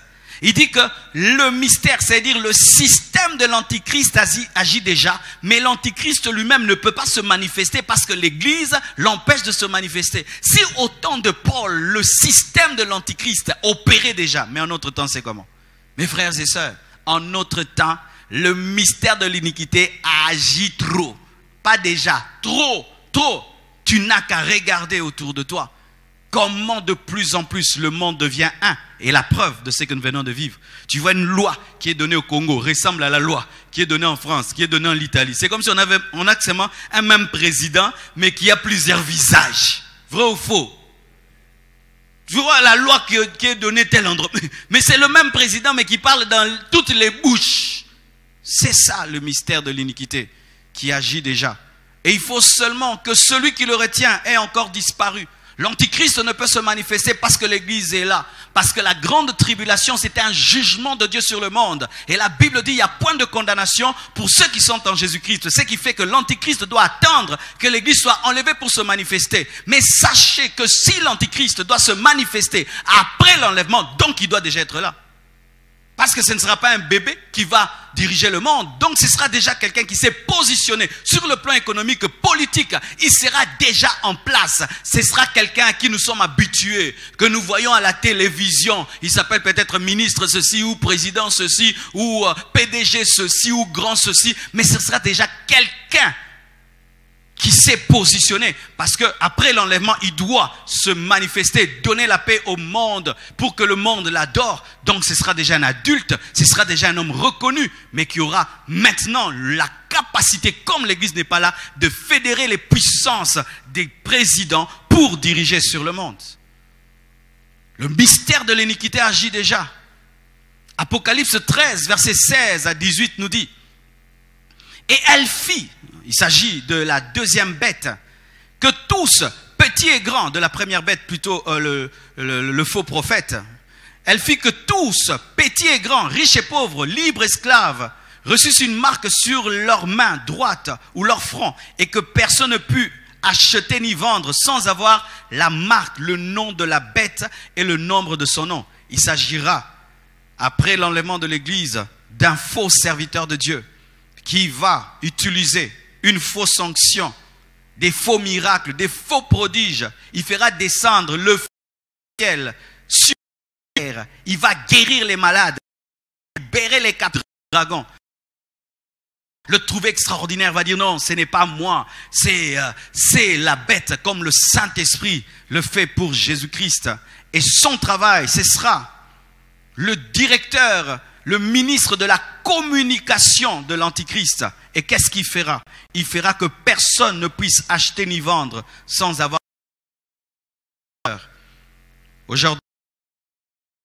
Il dit que le mystère, c'est-à-dire le système de l'antichrist agit déjà, mais l'antichrist lui-même ne peut pas se manifester parce que l'Église l'empêche de se manifester. Si au temps de Paul, le système de l'antichrist opérait déjà, mais en notre temps, c'est comment? Mes frères et sœurs, en notre temps, le mystère de l'iniquité agit trop. Pas déjà, trop. Tu n'as qu'à regarder autour de toi. comment de plus en plus le monde devient un. Et la preuve de ce que nous venons de vivre. Tu vois une loi qui est donnée au Congo, ressemble à la loi qui est donnée en France, qui est donnée en Italie. C'est comme si on a seulement un même président, mais qui a plusieurs visages. Vrai ou faux? Tu vois la loi qui est donnée tel endroit. Mais c'est le même président, mais qui parle dans toutes les bouches. C'est ça le mystère de l'iniquité qui agit déjà. Et il faut seulement que celui qui le retient ait encore disparu. L'antichrist ne peut se manifester parce que l'église est là. Parce que la grande tribulation, c'était un jugement de Dieu sur le monde. Et la Bible dit, il n'y a point de condamnation pour ceux qui sont en Jésus-Christ. Ce qui fait que l'antichrist doit attendre que l'église soit enlevée pour se manifester. Mais sachez que si l'antichrist doit se manifester après l'enlèvement, donc il doit déjà être là. Parce que ce ne sera pas un bébé qui va diriger le monde. Donc ce sera déjà quelqu'un qui s'est positionné sur le plan économique, politique. Il sera déjà en place. Ce sera quelqu'un à qui nous sommes habitués, que nous voyons à la télévision. Il s'appelle peut-être ministre ceci ou président ceci ou PDG ceci ou grand ceci. Mais ce sera déjà quelqu'un qui s'est positionné, parce que après l'enlèvement, il doit se manifester, donner la paix au monde pour que le monde l'adore. Donc ce sera déjà un adulte, ce sera déjà un homme reconnu, mais qui aura maintenant la capacité, comme l'église n'est pas là, de fédérer les puissances des présidents pour diriger sur le monde. Le mystère de l'iniquité agit déjà. Apocalypse 13, versets 16 à 18 nous dit: et elle fit, il s'agit de la deuxième bête, que tous, petits et grands, de la première bête plutôt le faux prophète, elle fit que tous, petits et grands, riches et pauvres, libres, esclaves, reçussent une marque sur leur main droite ou leur front, et que personne ne put acheter ni vendre sans avoir la marque, le nom de la bête et le nombre de son nom. Il s'agira, après l'enlèvement de l'église, d'un faux serviteur de Dieu qui va utiliser une fausse onction, des faux miracles, des faux prodiges. Il fera descendre le ciel sur la terre. Il va guérir les malades, libérer les 4 dragons. Le trouver extraordinaire, va dire non, ce n'est pas moi, c'est la bête, comme le Saint-Esprit le fait pour Jésus-Christ. Et son travail, ce sera le directeur, le ministre de la communication de l'Antichrist. Et qu'est-ce qu'il fera? Il fera que personne ne puisse acheter ni vendre sans avoir. Aujourd'hui,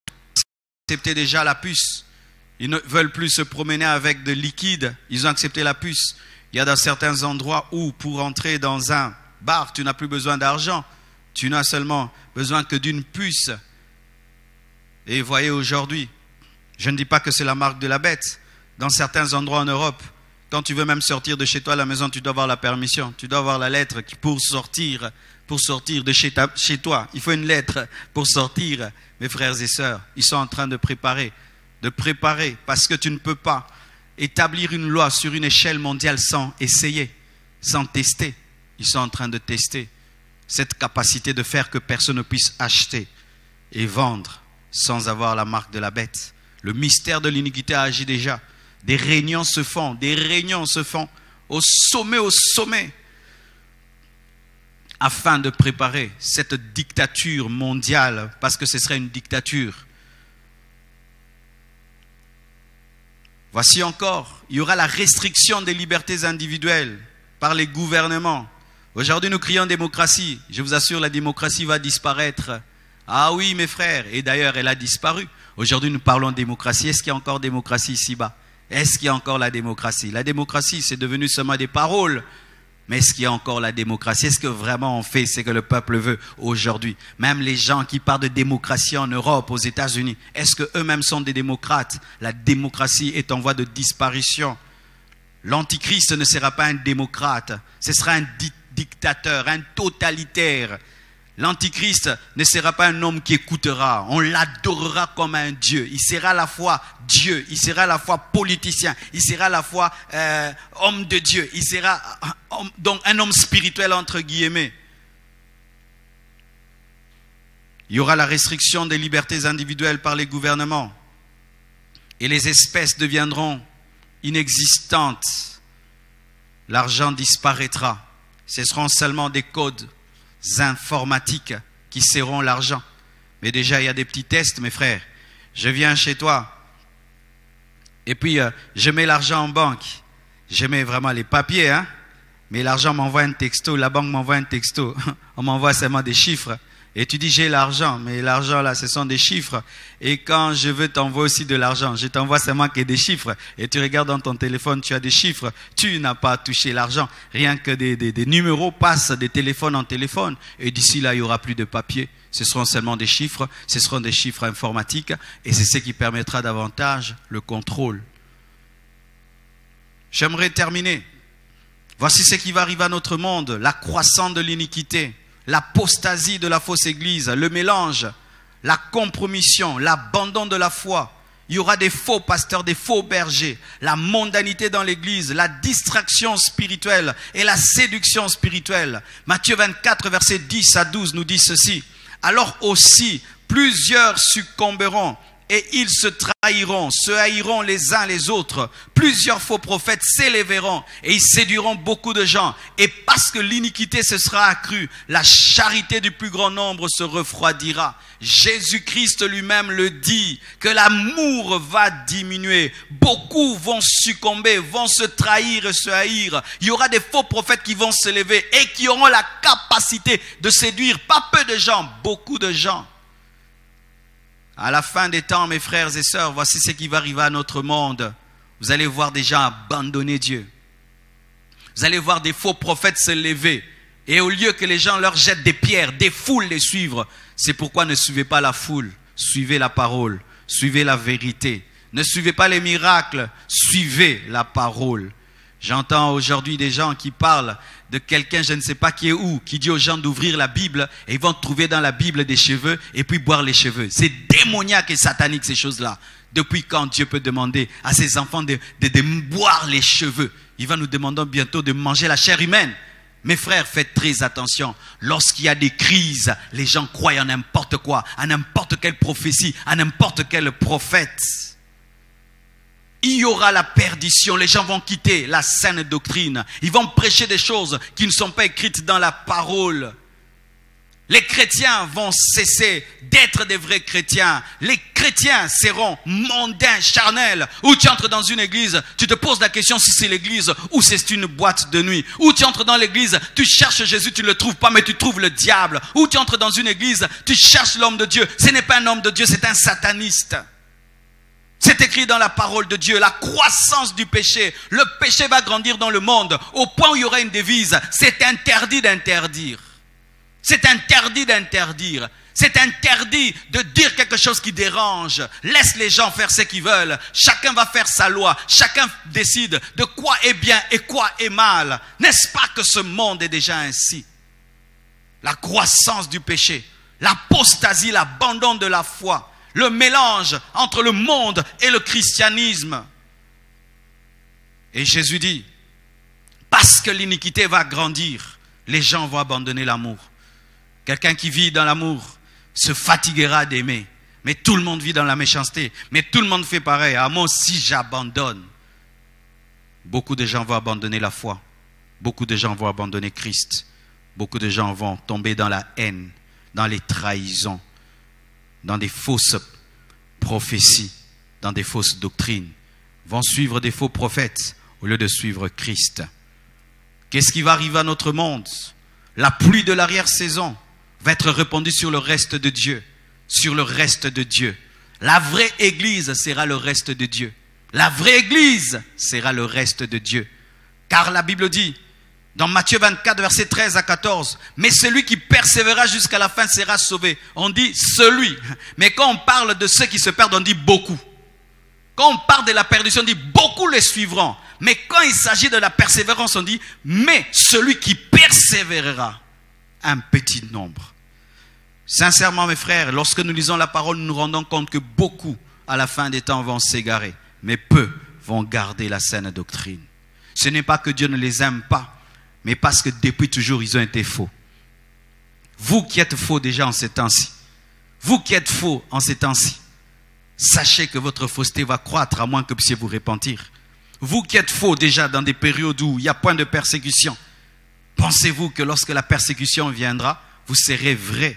ils ont accepté déjà la puce. Ils ne veulent plus se promener avec de liquide. Ils ont accepté la puce. Il y a dans certains endroits où pour entrer dans un bar, tu n'as plus besoin d'argent. Tu n'as seulement besoin que d'une puce. Et voyez aujourd'hui, je ne dis pas que c'est la marque de la bête. Dans certains endroits en Europe, quand tu veux même sortir de chez toi à la maison, tu dois avoir la permission. Tu dois avoir la lettre pour sortir de chez toi. Il faut une lettre pour sortir. Mes frères et sœurs, ils sont en train de préparer, parce que tu ne peux pas établir une loi sur une échelle mondiale sans essayer, sans tester. Ils sont en train de tester cette capacité de faire que personne ne puisse acheter et vendre sans avoir la marque de la bête. Le mystère de l'iniquité agit déjà. Des réunions se font au sommet, afin de préparer cette dictature mondiale, parce que ce serait une dictature. Voici encore, il y aura la restriction des libertés individuelles par les gouvernements. Aujourd'hui, nous crions démocratie. Je vous assure, la démocratie va disparaître. Ah oui, mes frères, et d'ailleurs, elle a disparu. Aujourd'hui, nous parlons de démocratie. Est-ce qu'il y a encore démocratie ici-bas? Est-ce qu'il y a encore la démocratie? La démocratie, c'est devenu seulement des paroles. Mais est-ce qu'il y a encore la démocratie? Est-ce que vraiment on fait ce que le peuple veut aujourd'hui? Même les gens qui parlent de démocratie en Europe, aux États-Unis, est-ce qu'eux-mêmes sont des démocrates? La démocratie est en voie de disparition. L'antichrist ne sera pas un démocrate. Ce sera un dictateur, un totalitaire. L'antichrist ne sera pas un homme qui écoutera. On l'adorera comme un Dieu. Il sera à la fois Dieu, il sera à la fois politicien, il sera à la fois homme de Dieu. Il sera donc un homme spirituel entre guillemets. Il y aura la restriction des libertés individuelles par les gouvernements. Et les espèces deviendront inexistantes. L'argent disparaîtra. Ce seront seulement des codes informatiques qui seront l'argent. Mais déjà, il y a des petits tests, mes frères. Je viens chez toi et puis je mets l'argent en banque. Je mets vraiment les papiers, hein. Mais l'argent m'envoie un texto, la banque m'envoie un texto. On m'envoie seulement des chiffres. Et tu dis, j'ai l'argent, mais l'argent là, ce sont des chiffres. Et quand je veux t'envoyer aussi de l'argent, je t'envoie seulement que des chiffres. Et tu regardes dans ton téléphone, tu as des chiffres. Tu n'as pas touché l'argent. Rien que des numéros passent de téléphone en téléphone. Et d'ici là, il n'y aura plus de papier. Ce seront seulement des chiffres. Ce seront des chiffres informatiques. Et c'est ce qui permettra davantage le contrôle. J'aimerais terminer. Voici ce qui va arriver à notre monde. La croissance de l'iniquité. L'apostasie de la fausse église, le mélange, la compromission, l'abandon de la foi. Il y aura des faux pasteurs, des faux bergers, la mondanité dans l'église, la distraction spirituelle et la séduction spirituelle. Matthieu 24, versets 10 à 12 nous dit ceci. Alors aussi, plusieurs succomberont et ils se trahiront, se haïront les uns les autres. Plusieurs faux prophètes s'élèveront et ils séduiront beaucoup de gens. Et parce que l'iniquité se sera accrue, la charité du plus grand nombre se refroidira. Jésus-Christ lui-même le dit, que l'amour va diminuer. Beaucoup vont succomber, vont se trahir et se haïr. Il y aura des faux prophètes qui vont se lever et qui auront la capacité de séduire pas peu de gens, beaucoup de gens. À la fin des temps, mes frères et sœurs, voici ce qui va arriver à notre monde. Vous allez voir des gens abandonner Dieu. Vous allez voir des faux prophètes se lever. Et au lieu que les gens leur jettent des pierres, des foules les suivre. C'est pourquoi ne suivez pas la foule. Suivez la parole. Suivez la vérité. Ne suivez pas les miracles. Suivez la parole. J'entends aujourd'hui des gens qui parlent de quelqu'un, je ne sais pas qui est où, qui dit aux gens d'ouvrir la Bible et ils vont trouver dans la Bible des cheveux et puis boire les cheveux. C'est démoniaque et satanique ces choses-là. Depuis quand Dieu peut demander à ses enfants de boire les cheveux? Il va nous demander bientôt de manger la chair humaine. Mes frères, faites très attention. Lorsqu'il y a des crises, les gens croient en n'importe quoi, à n'importe quelle prophétie, à n'importe quel prophète. Il y aura la perdition, les gens vont quitter la saine doctrine. Ils vont prêcher des choses qui ne sont pas écrites dans la parole. Les chrétiens vont cesser d'être des vrais chrétiens. Les chrétiens seront mondains, charnels. Ou tu entres dans une église, tu te poses la question si c'est l'église ou c'est une boîte de nuit. Ou tu entres dans l'église, tu cherches Jésus, tu ne le trouves pas, mais tu trouves le diable. Ou tu entres dans une église, tu cherches l'homme de Dieu. Ce n'est pas un homme de Dieu, c'est un sataniste. C'est écrit dans la parole de Dieu, la croissance du péché. Le péché va grandir dans le monde au point où il y aura une devise. C'est interdit d'interdire. C'est interdit d'interdire. C'est interdit de dire quelque chose qui dérange. Laisse les gens faire ce qu'ils veulent. Chacun va faire sa loi. Chacun décide de quoi est bien et quoi est mal. N'est-ce pas que ce monde est déjà ainsi? La croissance du péché, l'apostasie, l'abandon de la foi. Le mélange entre le monde et le christianisme. Et Jésus dit, parce que l'iniquité va grandir, les gens vont abandonner l'amour. Quelqu'un qui vit dans l'amour se fatiguera d'aimer. Mais tout le monde vit dans la méchanceté. Mais tout le monde fait pareil. Ah, moi aussi j'abandonne. Beaucoup de gens vont abandonner la foi. Beaucoup de gens vont abandonner Christ. Beaucoup de gens vont tomber dans la haine, dans les trahisons, dans des fausses prophéties, dans des fausses doctrines, vont suivre des faux prophètes au lieu de suivre Christ. Qu'est-ce qui va arriver à notre monde? La pluie de l'arrière-saison va être répandue sur le reste de Dieu, sur le reste de Dieu. La vraie église sera le reste de Dieu. La vraie église sera le reste de Dieu. Car la Bible dit, dans Matthieu 24, versets 13 à 14, mais celui qui persévérera jusqu'à la fin sera sauvé. On dit celui. Mais quand on parle de ceux qui se perdent, on dit beaucoup. Quand on parle de la perdition, on dit beaucoup les suivront. Mais quand il s'agit de la persévérance, on dit mais celui qui persévérera, un petit nombre. Sincèrement, mes frères, lorsque nous lisons la parole, nous nous rendons compte que beaucoup, à la fin des temps, vont s'égarer. Mais peu vont garder la saine doctrine. Ce n'est pas que Dieu ne les aime pas, mais parce que depuis toujours, ils ont été faux. Vous qui êtes faux déjà en ces temps-ci, vous qui êtes faux en ces temps-ci, sachez que votre fausseté va croître à moins que vous puissiez vous repentir. Vous qui êtes faux déjà dans des périodes où il n'y a point de persécution, pensez-vous que lorsque la persécution viendra, vous serez vrai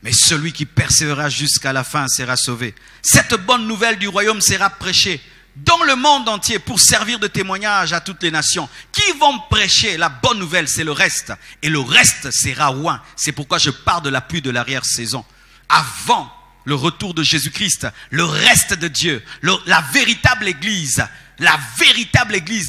mais celui qui persévérera jusqu'à la fin sera sauvé. Cette bonne nouvelle du royaume sera prêchée dans le monde entier pour servir de témoignage à toutes les nations. Qui vont prêcher la bonne nouvelle? C'est le reste. Et le reste sera oint. C'est pourquoi je parle de la pluie de l'arrière-saison. Avant le retour de Jésus-Christ, le reste de Dieu, la véritable Église,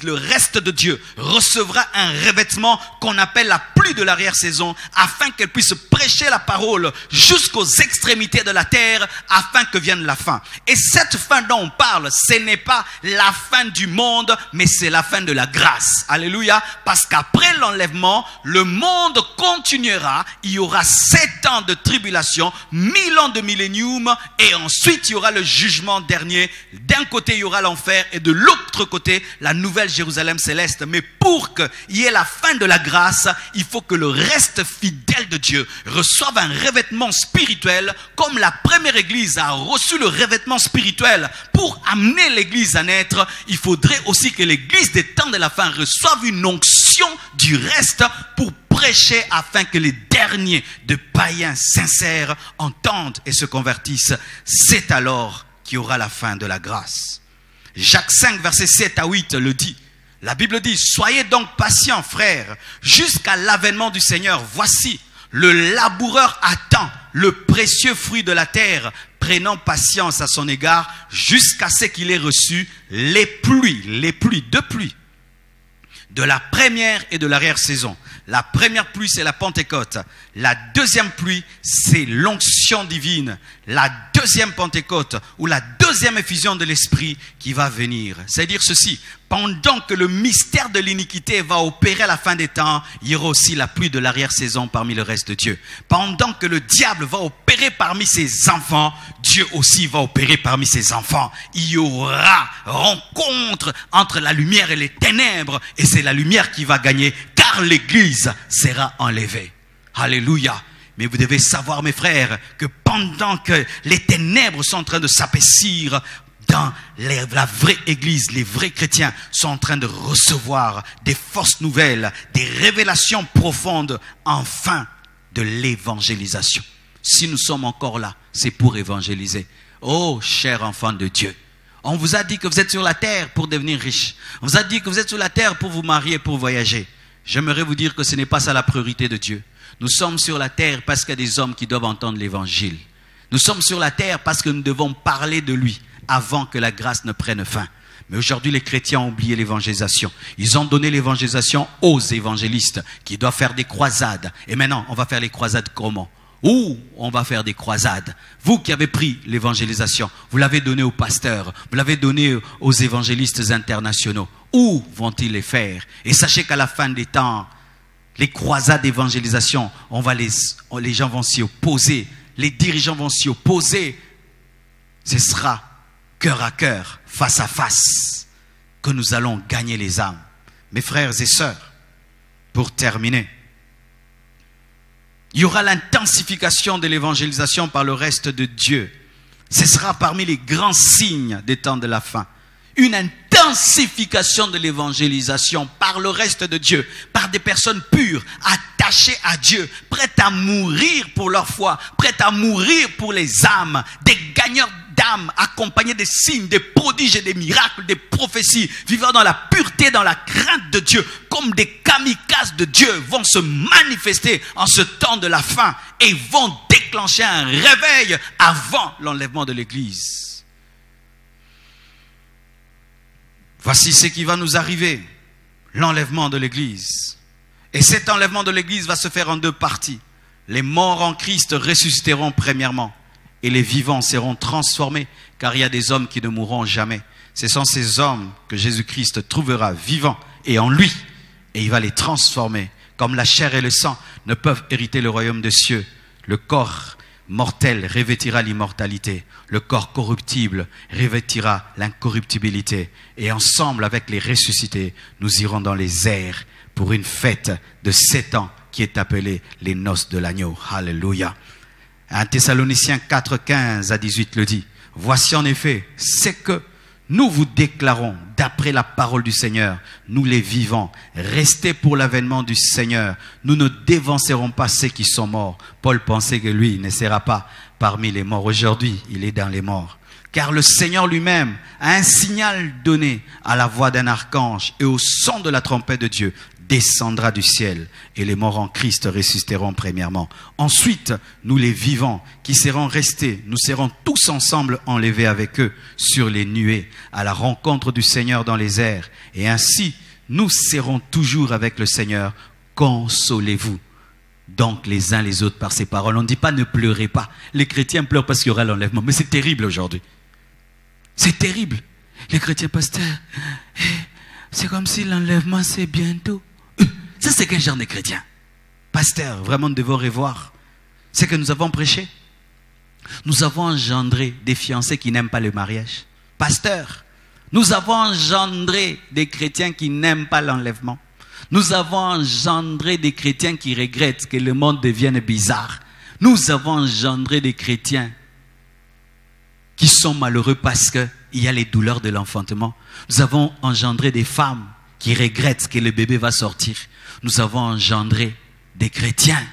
le reste de Dieu recevra un revêtement qu'on appelle la pluie de l'arrière-saison, afin qu'elle puisse prêcher la parole jusqu'aux extrémités de la terre, afin que vienne la fin. Et cette fin dont on parle, ce n'est pas la fin du monde, mais c'est la fin de la grâce. Alléluia. Parce qu'après l'enlèvement, le monde continuera. Il y aura 7 ans de tribulation, 1000 ans de millénium, et ensuite il y aura le jugement dernier. D'un côté, il y aura l'enfer, et de l'autre côté, la nouvelle Jérusalem céleste. Mais pour qu'il y ait la fin de la grâce, il faut que le reste fidèle de Dieu reçoive un revêtement spirituel, comme la première église a reçu le revêtement spirituel pour amener l'église à naître. Il faudrait aussi que l'église des temps de la fin reçoive une onction du reste pour prêcher, afin que les derniers de païens sincères entendent et se convertissent. C'est alors qu'il y aura la fin de la grâce. Jacques 5, versets 7 à 8 le dit. La Bible dit: soyez donc patients, frères, jusqu'à l'avènement du Seigneur. Voici, le laboureur attend le précieux fruit de la terre, prenant patience à son égard, jusqu'à ce qu'il ait reçu les pluies de la première et de l'arrière-saison. La première pluie, c'est la Pentecôte. La deuxième pluie, c'est l'onction divine. La deuxième Pentecôte, ou la deuxième effusion de l'Esprit qui va venir. C'est-à-dire ceci: pendant que le mystère de l'iniquité va opérer à la fin des temps, il y aura aussi la pluie de l'arrière-saison parmi le reste de Dieu. Pendant que le diable va opérer parmi ses enfants, Dieu aussi va opérer parmi ses enfants. Il y aura rencontre entre la lumière et les ténèbres, et c'est la lumière qui va gagner, car l'église sera enlevée. Alléluia. Mais vous devez savoir, mes frères, que pendant que les ténèbres sont en train de s'apaisir, dans la vraie église, les vrais chrétiens sont en train de recevoir des fausses nouvelles, des révélations profondes, enfin de l'évangélisation. Si nous sommes encore là, c'est pour évangéliser. Oh, chers enfants de Dieu, on vous a dit que vous êtes sur la terre pour devenir riche. On vous a dit que vous êtes sur la terre pour vous marier, pour voyager. J'aimerais vous dire que ce n'est pas ça la priorité de Dieu. Nous sommes sur la terre parce qu'il y a des hommes qui doivent entendre l'évangile. Nous sommes sur la terre parce que nous devons parler de lui avant que la grâce ne prenne fin. Mais aujourd'hui, les chrétiens ont oublié l'évangélisation. Ils ont donné l'évangélisation aux évangélistes qui doivent faire des croisades. Et maintenant, on va faire les croisades comment? Où on va faire des croisades? Vous qui avez pris l'évangélisation, vous l'avez donné aux pasteurs, vous l'avez donné aux évangélistes internationaux. Où vont-ils les faire? Et sachez qu'à la fin des temps, les croisades d'évangélisation, les gens vont s'y opposer, les dirigeants vont s'y opposer. Ce sera cœur à cœur, face à face, que nous allons gagner les âmes. Mes frères et sœurs, pour terminer, il y aura l'intensification de l'évangélisation par le reste de Dieu. Ce sera parmi les grands signes des temps de la fin. Une intensification de l'évangélisation par le reste de Dieu, par des personnes pures, attachées à Dieu, prêtes à mourir pour leur foi, prêtes à mourir pour les âmes, des gagneurs d'âmes, accompagnés des signes, des prodiges et des miracles, des prophéties, vivant dans la pureté, dans la crainte de Dieu, comme des kamikazes de Dieu, vont se manifester en ce temps de la fin et vont déclencher un réveil avant l'enlèvement de l'Église. Voici ce qui va nous arriver, l'enlèvement de l'Église. Et cet enlèvement de l'Église va se faire en 2 parties. Les morts en Christ ressusciteront premièrement, et les vivants seront transformés, car il y a des hommes qui ne mourront jamais. Ce sont ces hommes que Jésus-Christ trouvera vivants et en lui, et il va les transformer. Comme la chair et le sang ne peuvent hériter le royaume des cieux, le corps mortel revêtira l'immortalité, le corps corruptible revêtira l'incorruptibilité, et ensemble avec les ressuscités, nous irons dans les airs pour une fête de 7 ans qui est appelée les noces de l'agneau. Alléluia. 1 Thessaloniciens 4, 15 à 18 le dit. Voici en effet ce que nous vous déclarons, d'après la parole du Seigneur, nous les vivants, restez pour l'avènement du Seigneur. Nous ne dévancerons pas ceux qui sont morts. Paul pensait que lui ne sera pas parmi les morts. Aujourd'hui, il est dans les morts. Car le Seigneur lui-même a un signal donné à la voix d'un archange et au son de la trompette de Dieu descendra du ciel et les morts en Christ ressusciteront premièrement. Ensuite, nous les vivants qui serons restés, nous serons tous ensemble enlevés avec eux sur les nuées à la rencontre du Seigneur dans les airs. Et ainsi, nous serons toujours avec le Seigneur. Consolez-vous donc les uns les autres par ces paroles. On ne dit pas ne pleurez pas. Les chrétiens pleurent parce qu'il y aura l'enlèvement. Mais c'est terrible aujourd'hui. C'est terrible. Les chrétiens, pasteur, c'est comme si l'enlèvement c'est bientôt. Ça c'est quel genre de chrétien? Pasteur, vraiment nous devons revoir. C'est que nous avons prêché. Nous avons engendré des fiancés qui n'aiment pas le mariage. Pasteur, nous avons engendré des chrétiens qui n'aiment pas l'enlèvement. Nous avons engendré des chrétiens qui regrettent que le monde devienne bizarre. Nous avons engendré des chrétiens qui sont malheureux parce qu'il y a les douleurs de l'enfantement. Nous avons engendré des femmes qui regrettent que le bébé va sortir. Nous avons engendré des chrétiens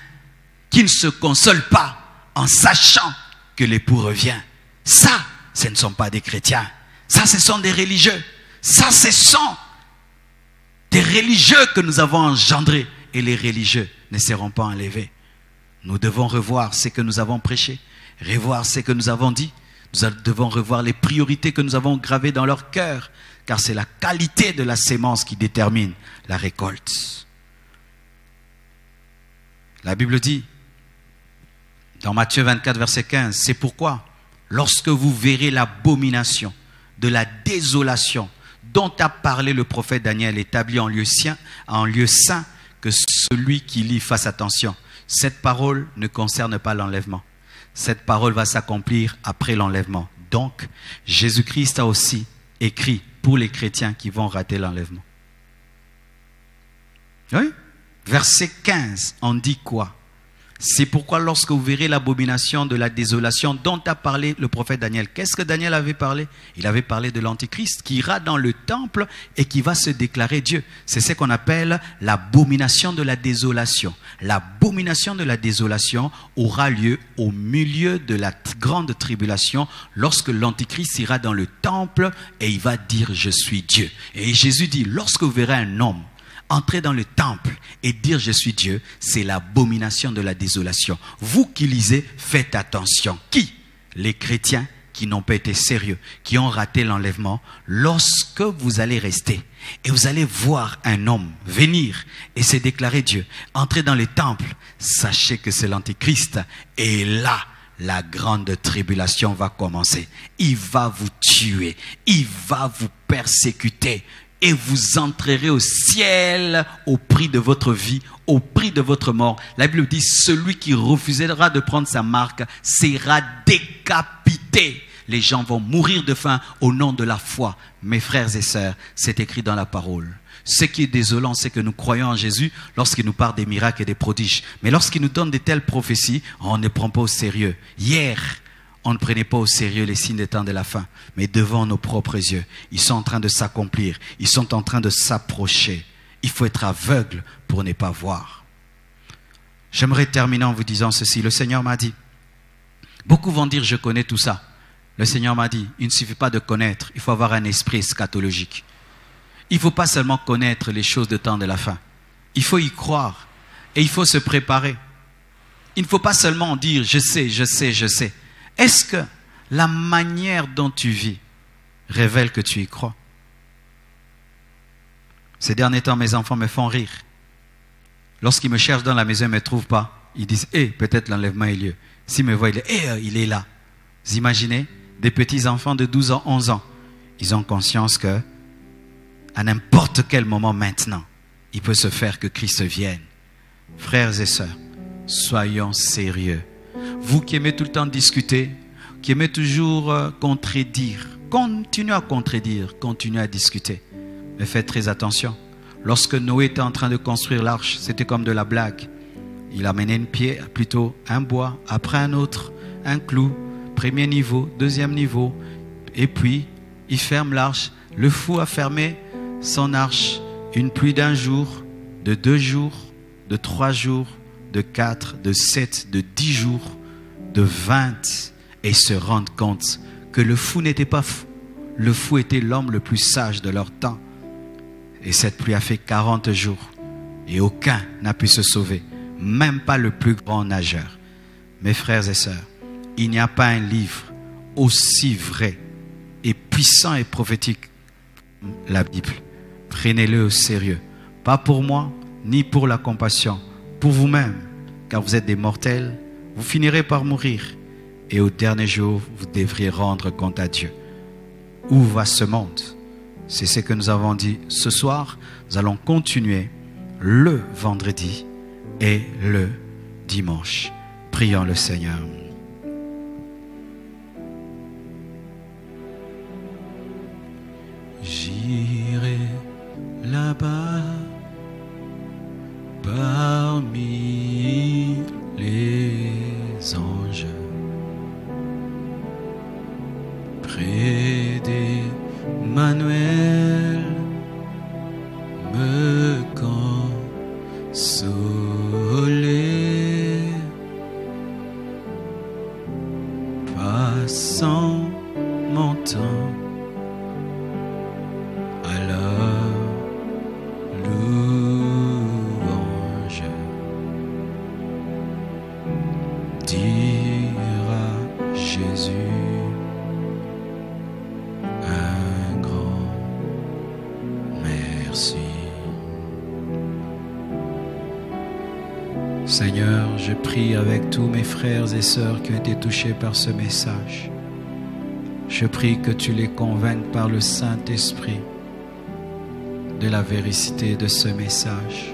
qui ne se consolent pas en sachant que l'époux revient. Ça, ce ne sont pas des chrétiens. Ça, ce sont des religieux. Ça, ce sont des religieux que nous avons engendrés. Et les religieux ne seront pas enlevés. Nous devons revoir ce que nous avons prêché, revoir ce que nous avons dit. Nous devons revoir les priorités que nous avons gravées dans leur cœur, car c'est la qualité de la sémence qui détermine la récolte. La Bible dit, dans Matthieu 24, verset 15, c'est pourquoi, lorsque vous verrez l'abomination de la désolation dont a parlé le prophète Daniel, établi en lieu saint, que celui qui lit fasse attention. Cette parole ne concerne pas l'enlèvement. Cette parole va s'accomplir après l'enlèvement. Donc, Jésus-Christ a aussi écrit pour les chrétiens qui vont rater l'enlèvement. Oui. Verset 15, on dit quoi? C'est pourquoi lorsque vous verrez l'abomination de la désolation dont a parlé le prophète Daniel. Qu'est-ce que Daniel avait parlé? Il avait parlé de l'Antichrist qui ira dans le temple et qui va se déclarer Dieu. C'est ce qu'on appelle l'abomination de la désolation. L'abomination de la désolation aura lieu au milieu de la grande tribulation lorsque l'Antichrist ira dans le temple et il va dire je suis Dieu. Et Jésus dit lorsque vous verrez un homme entrer dans le temple et dire je suis Dieu, c'est l'abomination de la désolation. Vous qui lisez, faites attention. Qui? Les chrétiens qui n'ont pas été sérieux, qui ont raté l'enlèvement. Lorsque vous allez rester et vous allez voir un homme venir et se déclarer Dieu, entrer dans le temple, sachez que c'est l'Antichrist. Et là, la grande tribulation va commencer. Il va vous tuer, il va vous persécuter. Et vous entrerez au ciel au prix de votre vie, au prix de votre mort. La Bible dit, celui qui refusera de prendre sa marque sera décapité. Les gens vont mourir de faim au nom de la foi. Mes frères et sœurs, c'est écrit dans la parole. Ce qui est désolant, c'est que nous croyons en Jésus lorsqu'il nous parle des miracles et des prodiges. Mais lorsqu'il nous donne de telles prophéties, on ne prend pas au sérieux. Hier, on ne prenait pas au sérieux les signes des temps de la fin. Mais devant nos propres yeux, ils sont en train de s'accomplir. Ils sont en train de s'approcher. Il faut être aveugle pour ne pas voir. J'aimerais terminer en vous disant ceci. Le Seigneur m'a dit, beaucoup vont dire je connais tout ça. Le Seigneur m'a dit, il ne suffit pas de connaître, il faut avoir un esprit eschatologique. Il ne faut pas seulement connaître les choses du temps de la fin. Il faut y croire et il faut se préparer. Il ne faut pas seulement dire je sais, je sais, je sais. Est-ce que la manière dont tu vis révèle que tu y crois? Ces derniers temps, mes enfants me font rire. Lorsqu'ils me cherchent dans la maison, ils ne me trouvent pas. Ils disent, peut-être l'enlèvement a lieu. S'ils me voient, ils disent, il est là. Vous imaginez, des petits enfants de 12 ans, 11 ans. Ils ont conscience que, à n'importe quel moment maintenant, il peut se faire que Christ vienne. Frères et sœurs, soyons sérieux. Vous qui aimez tout le temps discuter, qui aimez toujours contredire, continuez à contredire, continuez à discuter. Mais faites très attention. Lorsque Noé était en train de construire l'arche, c'était comme de la blague. Il amenait une pierre, plutôt un bois, après un autre, un clou, premier niveau, deuxième niveau. Et puis, il ferme l'arche. Le fou a fermé son arche une pluie d'un jour, de 2 jours, de 3 jours, de 4, de 7, de 10 jours, de 20, et se rendent compte que le fou n'était pas fou. Le fou était l'homme le plus sage de leur temps. Et cette pluie a fait 40 jours. Et aucun n'a pu se sauver, même pas le plus grand nageur. Mes frères et sœurs, il n'y a pas un livre aussi vrai et puissant et prophétique que la Bible. Prenez-le au sérieux. Pas pour moi, ni pour la compassion, pour vous-même, car vous êtes des mortels, vous finirez par mourir. Et au dernier jour, vous devriez rendre compte à Dieu. Où va ce monde? C'est ce que nous avons dit ce soir. Nous allons continuer le vendredi et le dimanche. Prions le Seigneur.
J'irai là-bas parmi les anges, près d'Emmanuel, me consoler, passant mon temps à la louange, dire à Jésus un grand merci.
Seigneur, je prie avec tous mes frères et sœurs qui ont été touchés par ce message. Je prie que tu les convainques par le Saint-Esprit de la véracité de ce message.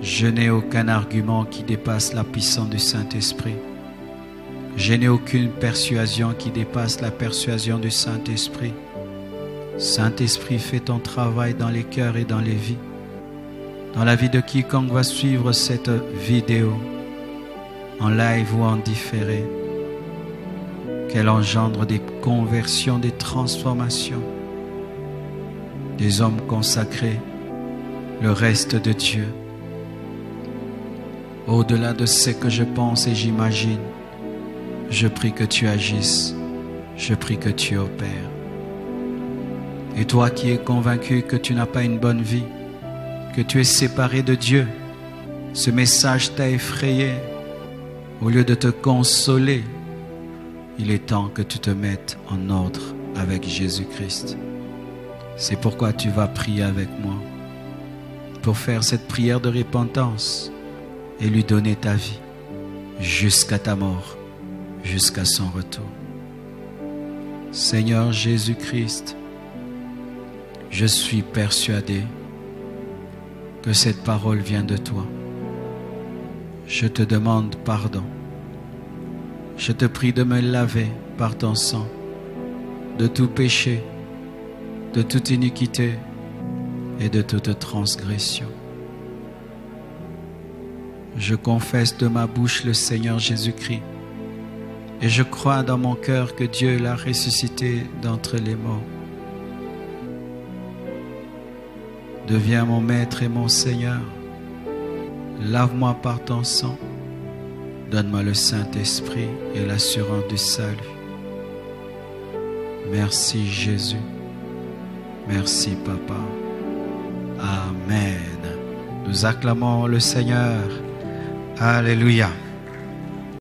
Je n'ai aucun argument qui dépasse la puissance du Saint-Esprit. Je n'ai aucune persuasion qui dépasse la persuasion du Saint-Esprit. Saint-Esprit, fais ton travail dans les cœurs et dans les vies. Dans la vie de quiconque va suivre cette vidéo, en live ou en différé, qu'elle engendre des conversions, des transformations, des hommes consacrés, le reste de Dieu. Au-delà de ce que je pense et j'imagine, je prie que tu agisses, je prie que tu opères. Et toi qui es convaincu que tu n'as pas une bonne vie, que tu es séparé de Dieu, ce message t'a effrayé, au lieu de te consoler, il est temps que tu te mettes en ordre avec Jésus-Christ. C'est pourquoi tu vas prier avec moi, pour faire cette prière de repentance et lui donner ta vie jusqu'à ta mort, jusqu'à son retour. Seigneur Jésus-Christ, je suis persuadé que cette parole vient de toi. Je te demande pardon. Je te prie de me laver par ton sang de tout péché, de toute iniquité et de toute transgression. Je confesse de ma bouche le Seigneur Jésus-Christ et je crois dans mon cœur que Dieu l'a ressuscité d'entre les morts. Deviens mon maître et mon Seigneur. Lave-moi par ton sang. Donne-moi le Saint-Esprit et l'assurance du salut. Merci Jésus. Merci Papa. Amen. Nous acclamons le Seigneur. Alléluia.